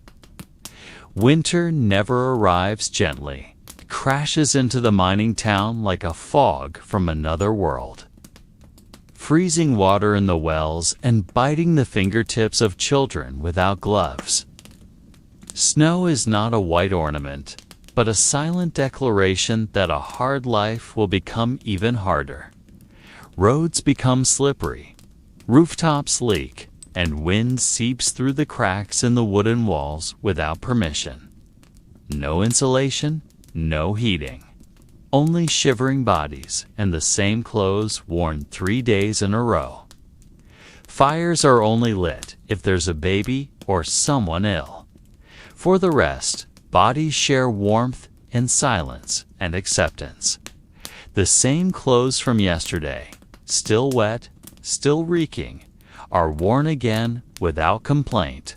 Winter never arrives gently, crashes into the mining town like a fog from another world. Freezing water in the wells and biting the fingertips of children without gloves. Snow is not a white ornament, but a silent declaration that a hard life will become even harder. Roads become slippery, rooftops leak, and wind seeps through the cracks in the wooden walls without permission. No insulation, no heating. Only shivering bodies and the same clothes worn 3 days in a row. Fires are only lit if there's a baby or someone ill. For the rest, bodies share warmth in silence and acceptance. The same clothes from yesterday, still wet, still reeking, are worn again without complaint.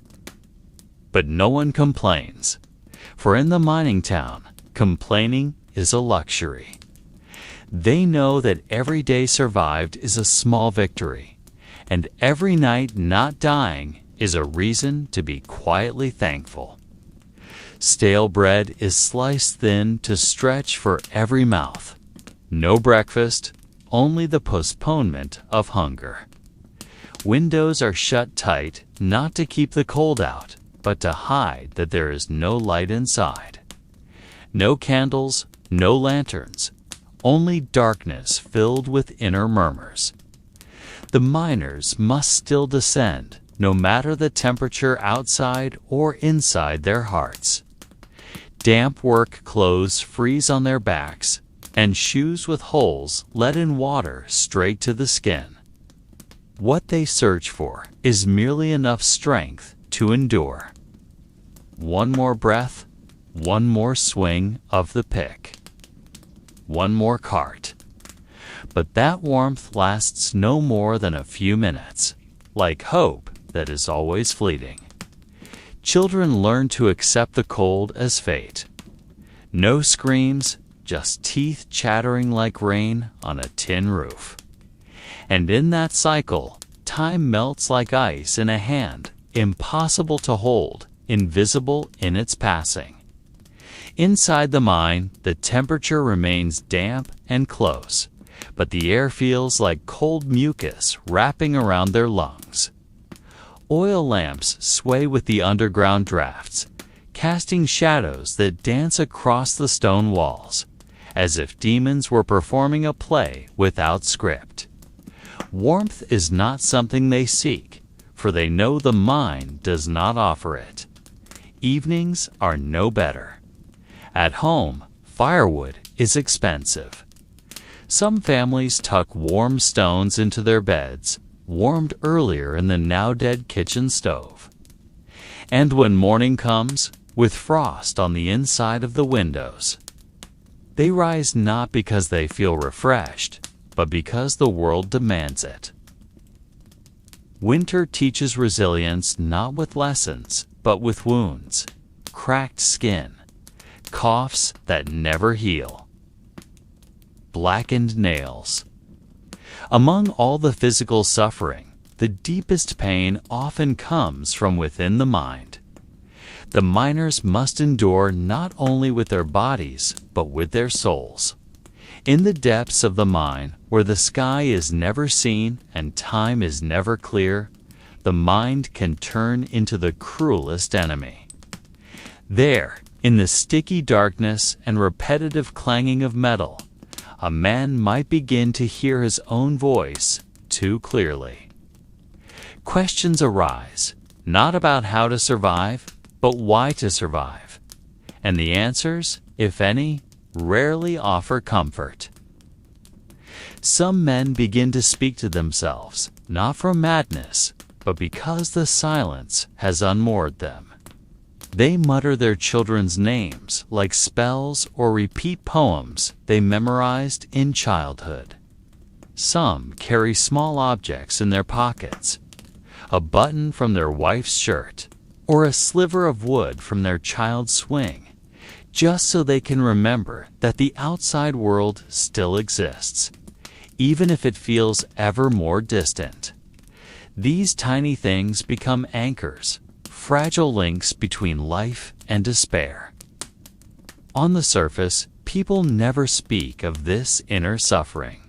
But no one complains, for in the mining town, complaining is a luxury. They know that every day survived is a small victory, and every night not dying is a reason to be quietly thankful. Stale bread is sliced thin to stretch for every mouth. No breakfast, only the postponement of hunger. Windows are shut tight not to keep the cold out, but to hide that there is no light inside. No candles, no lanterns, only darkness filled with inner murmurs. The miners must still descend, no matter the temperature outside or inside their hearts. Damp work clothes freeze on their backs, and shoes with holes let in water straight to the skin. What they search for is merely enough strength to endure. One more breath, one more swing of the pick. One more cart. But that warmth lasts no more than a few minutes, like hope that is always fleeting. Children learn to accept the cold as fate. No screams, just teeth chattering like rain on a tin roof. And in that cycle, time melts like ice in a hand, impossible to hold, invisible in its passing. Inside the mine, the temperature remains damp and close, but the air feels like cold mucus wrapping around their lungs. Oil lamps sway with the underground drafts, casting shadows that dance across the stone walls, as if demons were performing a play without script. Warmth is not something they seek, for they know the mine does not offer it. Evenings are no better. At home, firewood is expensive. Some families tuck warm stones into their beds, warmed earlier in the now-dead kitchen stove. And when morning comes, with frost on the inside of the windows, they rise not because they feel refreshed, but because the world demands it. Winter teaches resilience not with lessons, but with wounds, cracked skin, coughs that never heal. blackened nails. Among all the physical suffering, the deepest pain often comes from within the mind. The miners must endure not only with their bodies, but with their souls. In the depths of the mine, where the sky is never seen and time is never clear, the mind can turn into the cruelest enemy. There, in the sticky darkness and repetitive clanging of metal, a man might begin to hear his own voice too clearly. Questions arise, not about how to survive, but why to survive. And the answers, if any, rarely offer comfort. Some men begin to speak to themselves, not from madness, but because the silence has unmoored them. They mutter their children's names like spells or repeat poems they memorized in childhood. Some carry small objects in their pockets, a button from their wife's shirt, or a sliver of wood from their child's swing, just so they can remember that the outside world still exists, even if it feels ever more distant. These tiny things become anchors, fragile links between life and despair. On the surface, people never speak of this inner suffering.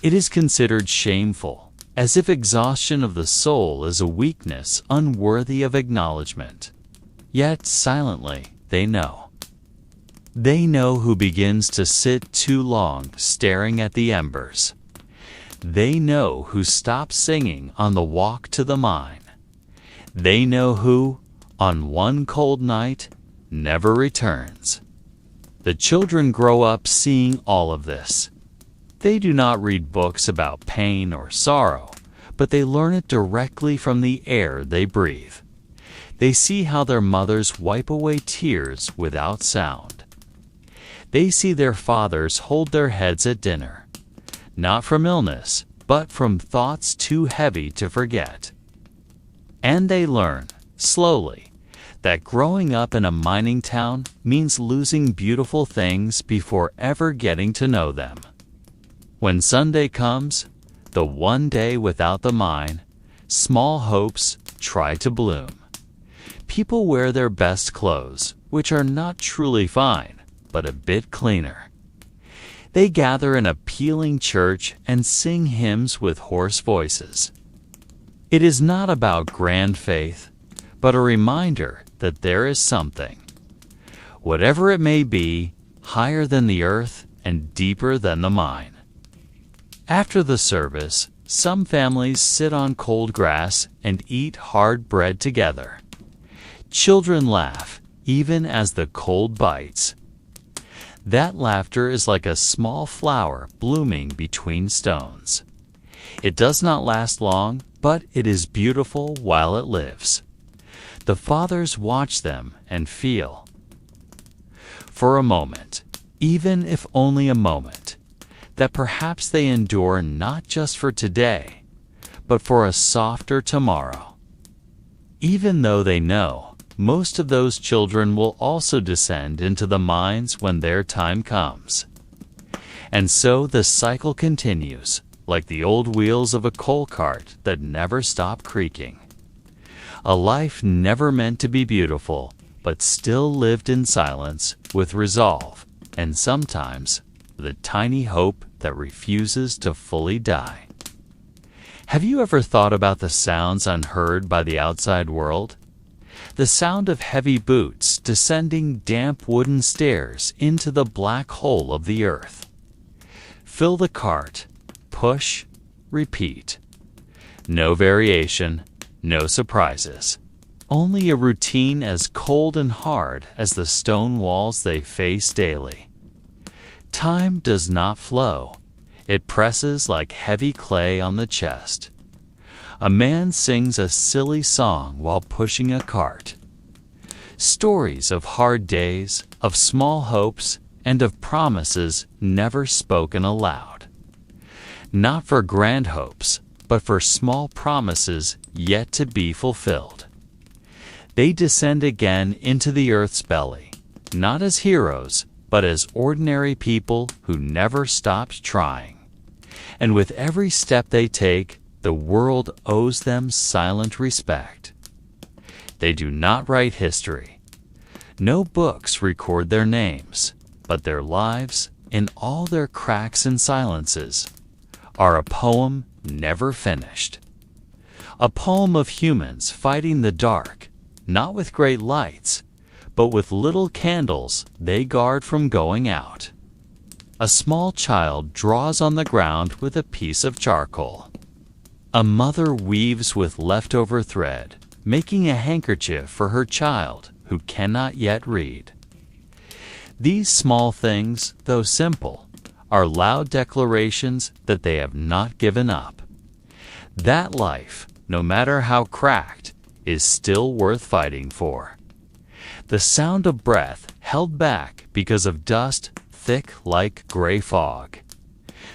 It is considered shameful, as if exhaustion of the soul is a weakness unworthy of acknowledgement. Yet silently, they know. They know who begins to sit too long staring at the embers. They know who stops singing on the walk to the mine. They know who, on one cold night, never returns. The children grow up seeing all of this. They do not read books about pain or sorrow, but they learn it directly from the air they breathe. They see how their mothers wipe away tears without sound. They see their fathers hold their heads at dinner, not from illness, but from thoughts too heavy to forget. And they learn, slowly, that growing up in a mining town means losing beautiful things before ever getting to know them. When Sunday comes, the one day without the mine, small hopes try to bloom. People wear their best clothes, which are not truly fine, but a bit cleaner. They gather in a pealing church and sing hymns with hoarse voices. It is not about grand faith, but a reminder that there is something, whatever it may be, higher than the earth and deeper than the mine. After the service, some families sit on cold grass and eat hard bread together. Children laugh, even as the cold bites. That laughter is like a small flower blooming between stones. It does not last long, but it is beautiful while it lives. The fathers watch them and feel. For a moment, even if only a moment, that perhaps they endure not just for today, but for a softer tomorrow. Even though they know, most of those children will also descend into the mines when their time comes. And so the cycle continues, like the old wheels of a coal cart that never stop creaking. A life never meant to be beautiful, but still lived in silence, with resolve, and sometimes the tiny hope that refuses to fully die. Have you ever thought about the sounds unheard by the outside world? The sound of heavy boots descending damp wooden stairs into the black hole of the earth. Fill the cart, push, repeat. No variation, no surprises. Only a routine as cold and hard as the stone walls they face daily. Time does not flow. It presses like heavy clay on the chest. A man sings a silly song while pushing a cart. Stories of hard days, of small hopes, and of promises never spoken aloud. Not for grand hopes, but for small promises yet to be fulfilled. They descend again into the earth's belly, not as heroes, but as ordinary people who never stopped trying. And with every step they take, the world owes them silent respect. They do not write history. No books record their names, but their lives, in all their cracks and silences, are a poem never finished. A poem of humans fighting the dark, not with great lights, but with little candles they guard from going out. A small child draws on the ground with a piece of charcoal. A mother weaves with leftover thread, making a handkerchief for her child who cannot yet read. These small things, though simple, are loud declarations that they have not given up. That life, no matter how cracked, is still worth fighting for. The sound of breath held back because of dust thick like gray fog.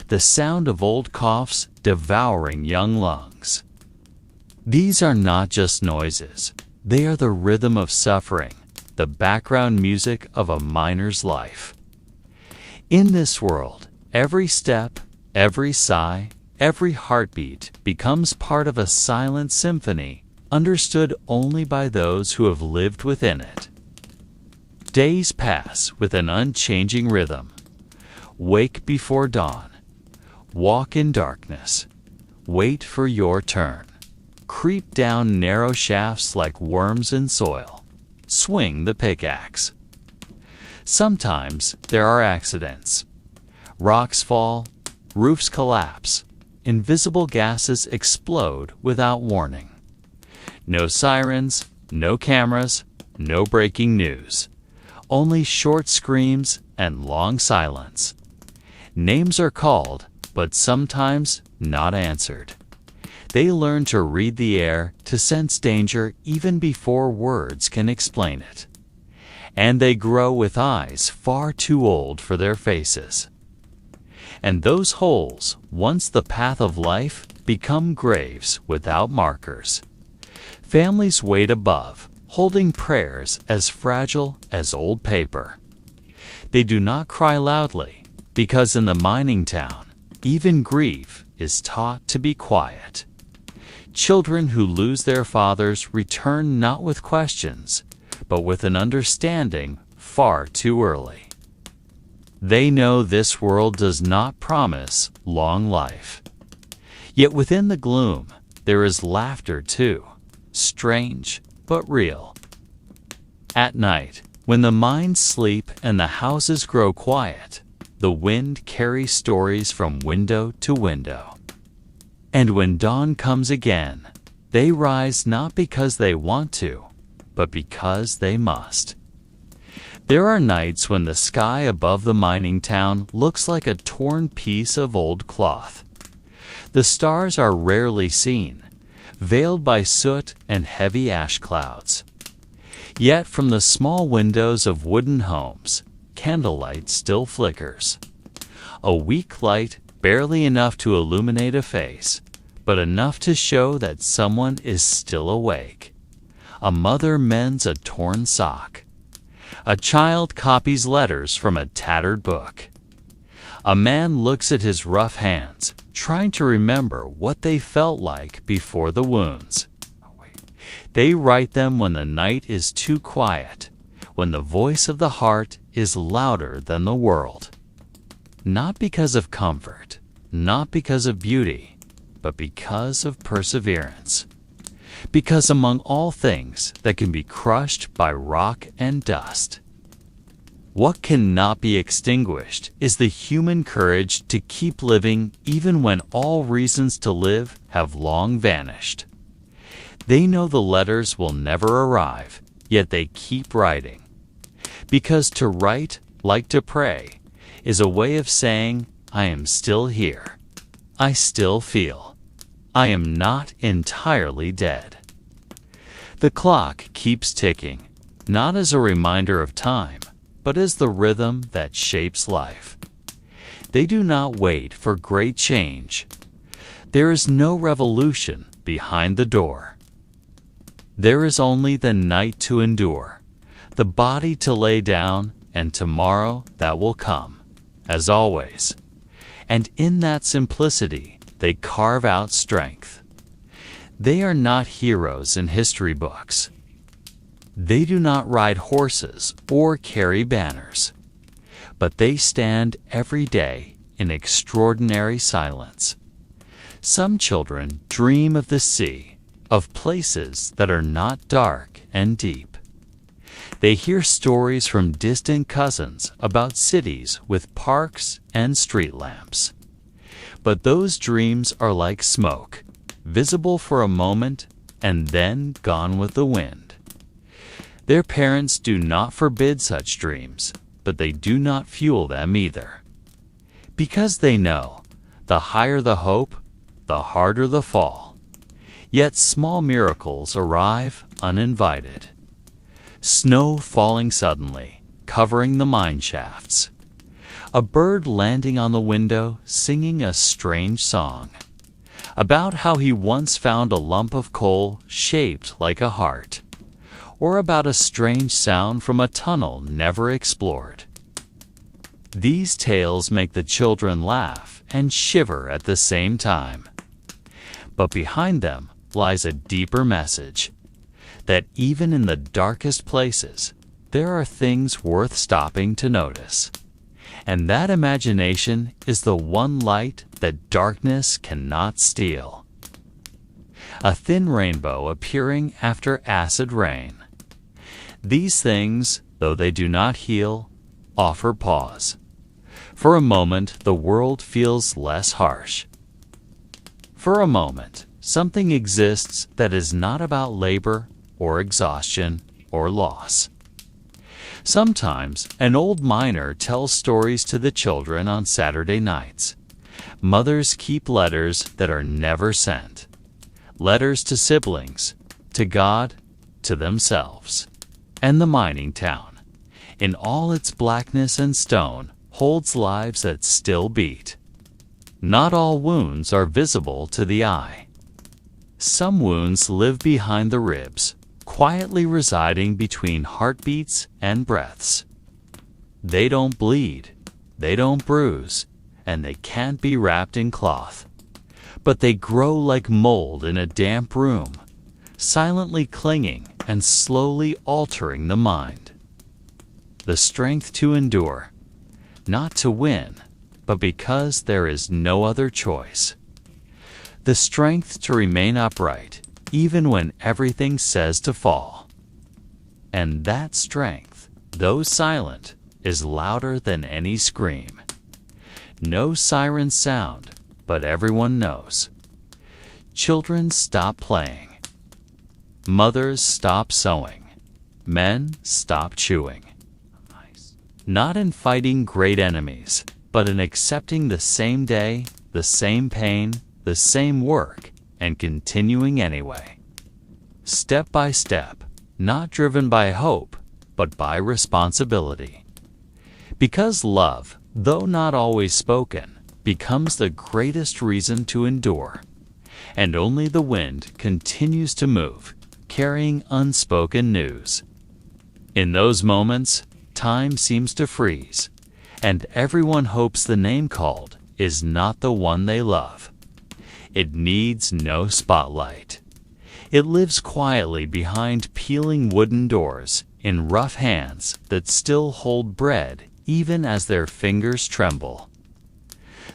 The sound of old coughs devouring young lungs. These are not just noises. They are the rhythm of suffering, the background music of a miner's life. In this world, every step, every sigh, every heartbeat becomes part of a silent symphony understood only by those who have lived within it. Days pass with an unchanging rhythm. Wake before dawn. Walk in darkness. Wait for your turn. Creep down narrow shafts like worms in soil. Swing the pickaxe. Sometimes there are accidents. Rocks fall, roofs collapse, invisible gases explode without warning. No sirens, no cameras, no breaking news. Only short screams and long silence. Names are called, but sometimes not answered. They learn to read the air, to sense danger even before words can explain it. And they grow with eyes far too old for their faces. And those holes, once the path of life, become graves without markers. Families wait above, holding prayers as fragile as old paper. They do not cry loudly, because in the mining town, even grief is taught to be quiet. Children who lose their fathers return not with questions, but with an understanding far too early. They know this world does not promise long life. Yet within the gloom, there is laughter too, strange but real. At night, when the mines sleep and the houses grow quiet, the wind carries stories from window to window. And when dawn comes again, they rise not because they want to, but because they must. There are nights when the sky above the mining town looks like a torn piece of old cloth. The stars are rarely seen, veiled by soot and heavy ash clouds. Yet from the small windows of wooden homes, candlelight still flickers. A weak light, barely enough to illuminate a face, but enough to show that someone is still awake. A mother mends a torn sock. A child copies letters from a tattered book. A man looks at his rough hands, trying to remember what they felt like before the wounds. They write them when the night is too quiet, when the voice of the heart is louder than the world. Not because of comfort, not because of beauty, but because of perseverance. Because among all things that can be crushed by rock and dust, what cannot be extinguished is the human courage to keep living even when all reasons to live have long vanished. They know the letters will never arrive, yet they keep writing. Because to write, like to pray, is a way of saying, I am still here. I still feel. I am not entirely dead. The clock keeps ticking, not as a reminder of time, but as the rhythm that shapes life. They do not wait for great change. There is no revolution behind the door. There is only the night to endure, the body to lay down, and tomorrow that will come, as always. And in that simplicity, they carve out strength. They are not heroes in history books. They do not ride horses or carry banners, but they stand every day in extraordinary silence. Some children dream of the sea, of places that are not dark and deep. They hear stories from distant cousins about cities with parks and street lamps. But those dreams are like smoke, visible for a moment and then gone with the wind. Their parents do not forbid such dreams, but they do not fuel them either. Because they know, the higher the hope, the harder the fall. Yet small miracles arrive uninvited. Snow falling suddenly, covering the mine shafts. A bird landing on the window singing a strange song about how he once found a lump of coal shaped like a heart, or about a strange sound from a tunnel never explored. These tales make the children laugh and shiver at the same time. But behind them lies a deeper message, that even in the darkest places, there are things worth stopping to notice. And that imagination is the one light that darkness cannot steal. A thin rainbow appearing after acid rain. These things, though they do not heal, offer pause. For a moment, the world feels less harsh. For a moment, something exists that is not about labor or exhaustion or loss. Sometimes, an old miner tells stories to the children on Saturday nights. Mothers keep letters that are never sent. Letters to siblings, to God, to themselves. And the mining town, in all its blackness and stone, holds lives that still beat. Not all wounds are visible to the eye. Some wounds live behind the ribs, quietly residing between heartbeats and breaths. They don't bleed, they don't bruise, and they can't be wrapped in cloth. But they grow like mold in a damp room, silently clinging and slowly altering the mind. The strength to endure, not to win, but because there is no other choice. The strength to remain upright, even when everything says to fall. And that strength, though silent, is louder than any scream. No sirens sound, but everyone knows. Children stop playing. Mothers stop sewing. Men stop chewing. Not in fighting great enemies, but in accepting the same day, the same pain, the same work, and continuing anyway. Step by step, not driven by hope, but by responsibility. Because love, though not always spoken, becomes the greatest reason to endure. And only the wind continues to move, carrying unspoken news. In those moments, time seems to freeze, and everyone hopes the name called is not the one they love. It needs no spotlight. It lives quietly behind peeling wooden doors, in rough hands that still hold bread even as their fingers tremble.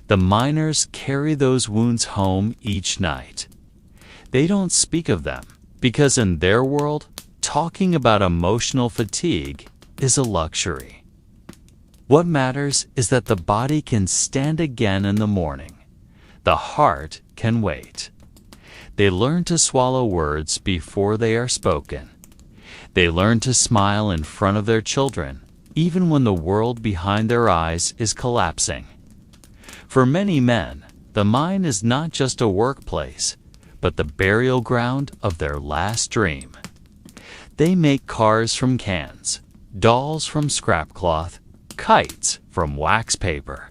The miners carry those wounds home each night. They don't speak of them, because in their world, talking about emotional fatigue is a luxury. What matters is that the body can stand again in the morning. The heart can wait. They learn to swallow words before they are spoken. They learn to smile in front of their children, even when the world behind their eyes is collapsing. For many men, the mine is not just a workplace, but the burial ground of their last dream. They make cars from cans, dolls from scrap cloth, kites from wax paper.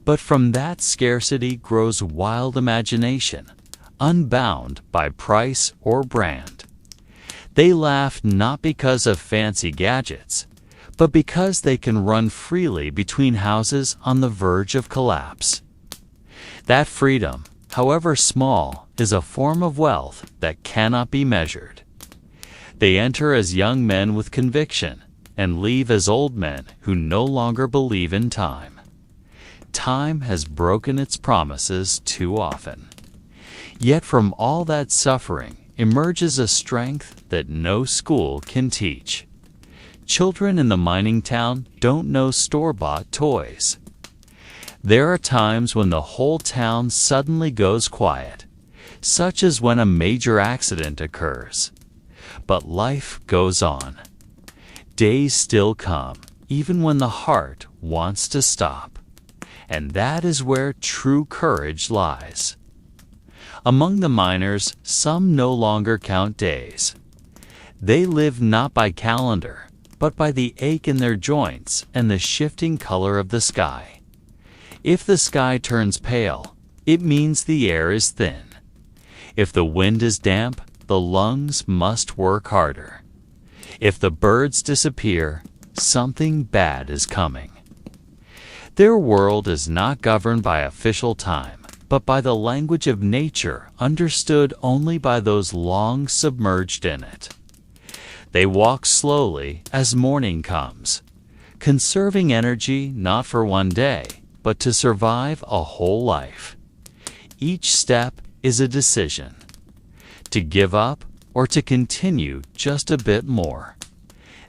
But from that scarcity grows wild imagination, unbound by price or brand. They laugh not because of fancy gadgets, but because they can run freely between houses on the verge of collapse. That freedom, however small, is a form of wealth that cannot be measured. They enter as young men with conviction and leave as old men who no longer believe in time. Time has broken its promises too often. Yet from all that suffering emerges a strength that no school can teach. Children in the mining town don't know store-bought toys. There are times when the whole town suddenly goes quiet, such as when a major accident occurs. But life goes on. Days still come, even when the heart wants to stop. And that is where true courage lies. Among the miners, some no longer count days. They live not by calendar, but by the ache in their joints and the shifting color of the sky. If the sky turns pale, it means the air is thin. If the wind is damp, the lungs must work harder. If the birds disappear, something bad is coming. Their world is not governed by official time, but by the language of nature understood only by those long submerged in it. They walk slowly as morning comes, conserving energy not for one day, but to survive a whole life. Each step is a decision, to give up or to continue just a bit more.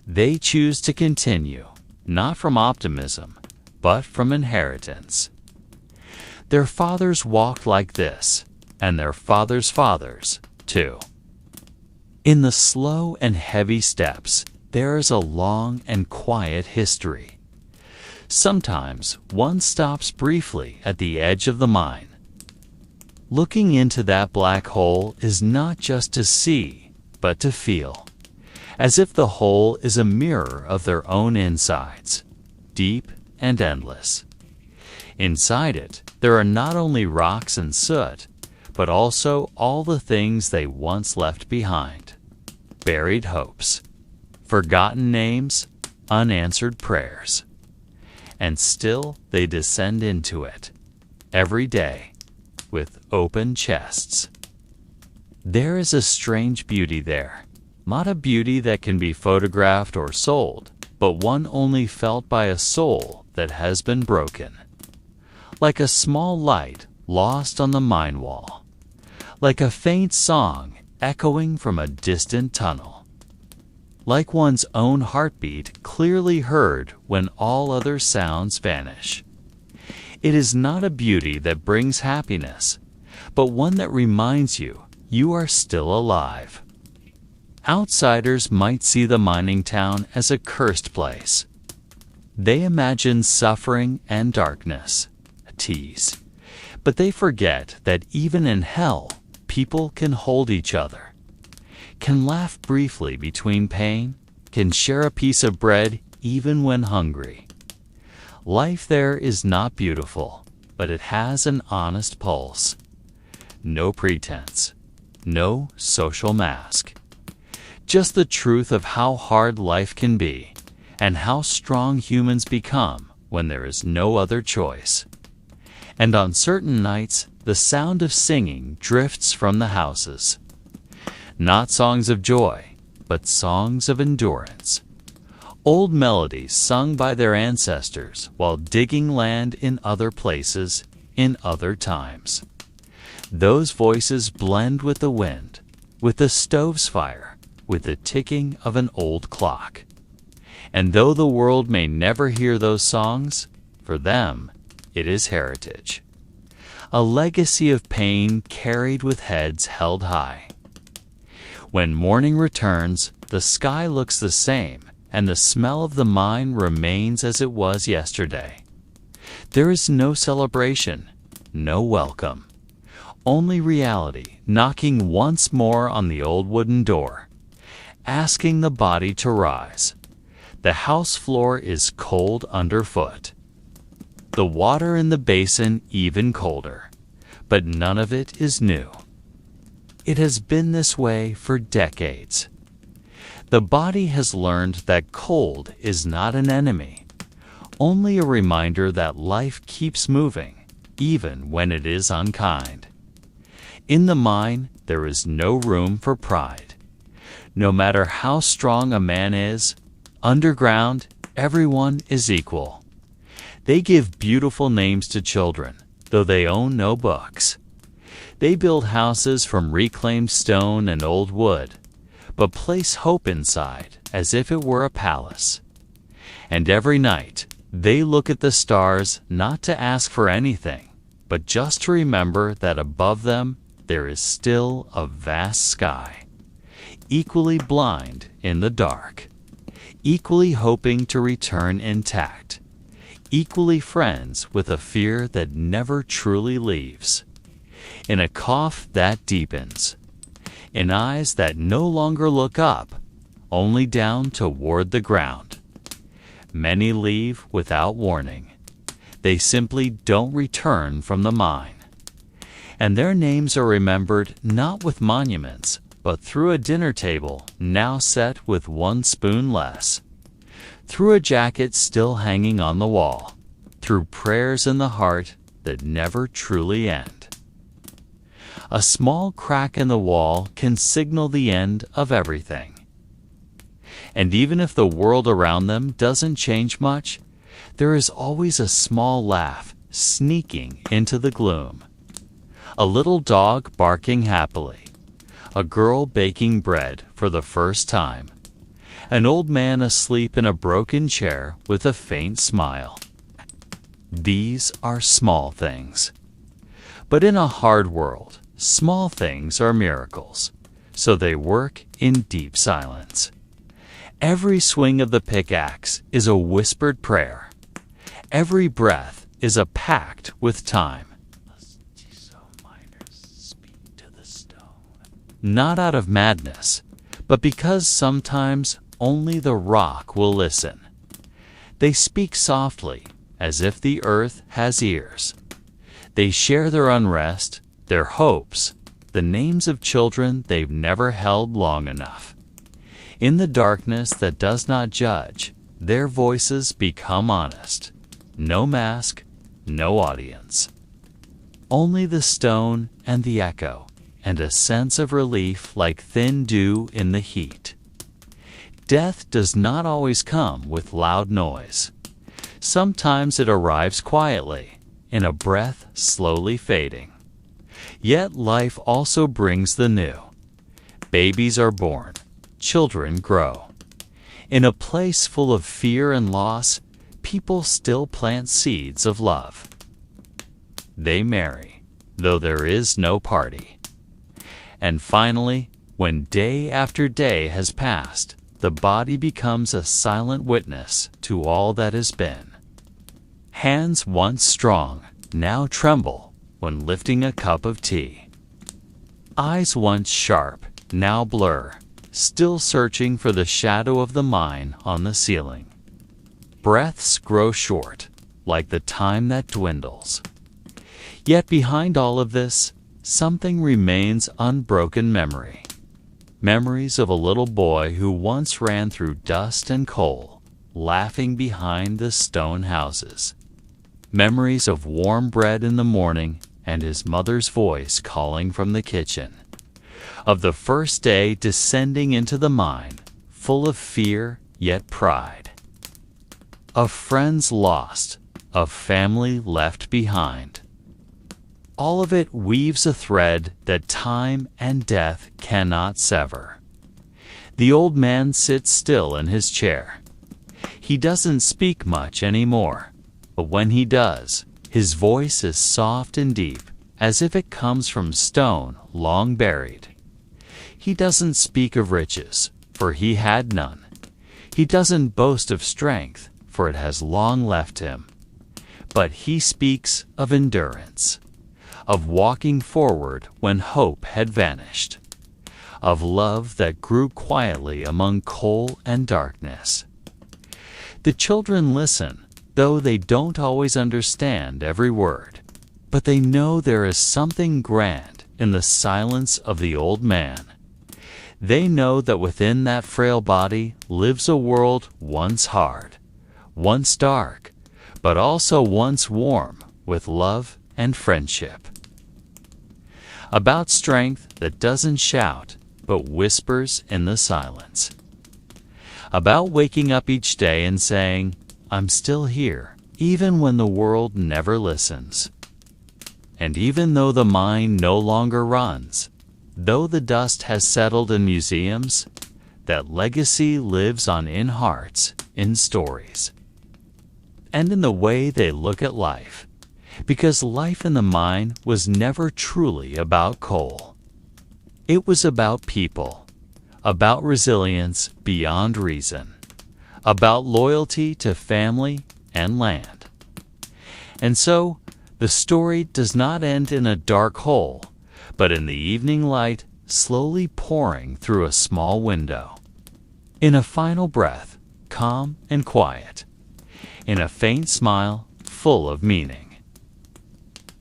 They choose to continue, not from optimism, but from inheritance. Their fathers walked like this, and their fathers' fathers, too. In the slow and heavy steps, there is a long and quiet history. Sometimes one stops briefly at the edge of the mine. Looking into that black hole is not just to see, but to feel, as if the hole is a mirror of their own insides, deep and endless. Inside it, there are not only rocks and soot, but also all the things they once left behind. Buried hopes, forgotten names, unanswered prayers. And still they descend into it, every day, with open chests. There is a strange beauty there, not a beauty that can be photographed or sold, but one only felt by a soul that has been broken. Like a small light lost on the mine wall, like a faint song echoing from a distant tunnel, like one's own heartbeat clearly heard when all other sounds vanish. It is not a beauty that brings happiness, but one that reminds you you are still alive. Outsiders might see the mining town as a cursed place. They imagine suffering and darkness, a tease. But they forget that even in hell, people can hold each other, can laugh briefly between pain, can share a piece of bread even when hungry. Life there is not beautiful, but it has an honest pulse. No pretense, no social mask. Just the truth of how hard life can be, and how strong humans become when there is no other choice. And on certain nights, the sound of singing drifts from the houses. Not songs of joy, but songs of endurance. Old melodies sung by their ancestors while digging land in other places, in other times. Those voices blend with the wind, with the stove's fire, with the ticking of an old clock. And though the world may never hear those songs, for them, it is heritage. A legacy of pain carried with heads held high. When morning returns, the sky looks the same, and the smell of the mine remains as it was yesterday. There is no celebration, no welcome, only reality knocking once more on the old wooden door, asking the body to rise. The house floor is cold underfoot. The water in the basin even colder, but none of it is new. It has been this way for decades. The body has learned that cold is not an enemy, only a reminder that life keeps moving, even when it is unkind. In the mine, there is no room for pride. No matter how strong a man is, underground, everyone is equal. They give beautiful names to children, though they own no books. They build houses from reclaimed stone and old wood, but place hope inside as if it were a palace. And every night, they look at the stars not to ask for anything, but just to remember that above them there is still a vast sky, equally blind in the dark, equally hoping to return intact, equally friends with a fear that never truly leaves, in a cough that deepens, in eyes that no longer look up, only down toward the ground. Many leave without warning. They simply don't return from the mine. And their names are remembered not with monuments, but through a dinner table now set with one spoon less, through a jacket still hanging on the wall, through prayers in the heart that never truly end. A small crack in the wall can signal the end of everything. And even if the world around them doesn't change much, there is always a small laugh sneaking into the gloom. A little dog barking happily, a girl baking bread for the first time, an old man asleep in a broken chair with a faint smile. These are small things. But in a hard world, small things are miracles, so they work in deep silence. Every swing of the pickaxe is a whispered prayer. Every breath is a pact with time. Not out of madness, but because sometimes only the rock will listen. They speak softly, as if the earth has ears. They share their unrest, their hopes, the names of children they've never held long enough. In the darkness that does not judge, their voices become honest. No mask, no audience. Only the stone and the echo, and a sense of relief like thin dew in the heat. Death does not always come with loud noise. Sometimes it arrives quietly, in a breath slowly fading. Yet life also brings the new. Babies are born, children grow. In a place full of fear and loss, people still plant seeds of love. They marry, though there is no party. And finally, when day after day has passed, the body becomes a silent witness to all that has been. Hands once strong now tremble when lifting a cup of tea. Eyes once sharp now blur, still searching for the shadow of the mine on the ceiling. Breaths grow short, like the time that dwindles. Yet behind all of this, something remains unbroken memory. Memories of a little boy who once ran through dust and coal, laughing behind the stone houses. Memories of warm bread in the morning and his mother's voice calling from the kitchen. Of the first day descending into the mine, full of fear yet pride. Of friends lost, of family left behind. All of it weaves a thread that time and death cannot sever. The old man sits still in his chair. He doesn't speak much anymore, but when he does, his voice is soft and deep, as if it comes from stone long buried. He doesn't speak of riches, for he had none. He doesn't boast of strength, for it has long left him. But he speaks of endurance, of walking forward when hope had vanished, of love that grew quietly among coal and darkness. The children listen, though they don't always understand every word, but they know there is something grand in the silence of the old man. They know that within that frail body lives a world once hard, once dark, but also once warm with love and friendship. About strength that doesn't shout, but whispers in the silence. About waking up each day and saying, "I'm still here," even when the world never listens. And even though the mind no longer runs, though the dust has settled in museums, that legacy lives on in hearts, in stories, and in the way they look at life, because life in the mine was never truly about coal. It was about people, about resilience beyond reason, about loyalty to family and land. And so, the story does not end in a dark hole, but in the evening light slowly pouring through a small window. In a final breath, calm and quiet. In a faint smile, full of meaning.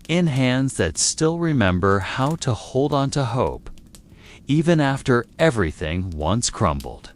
In hands that still remember how to hold on to hope, even after everything once crumbled.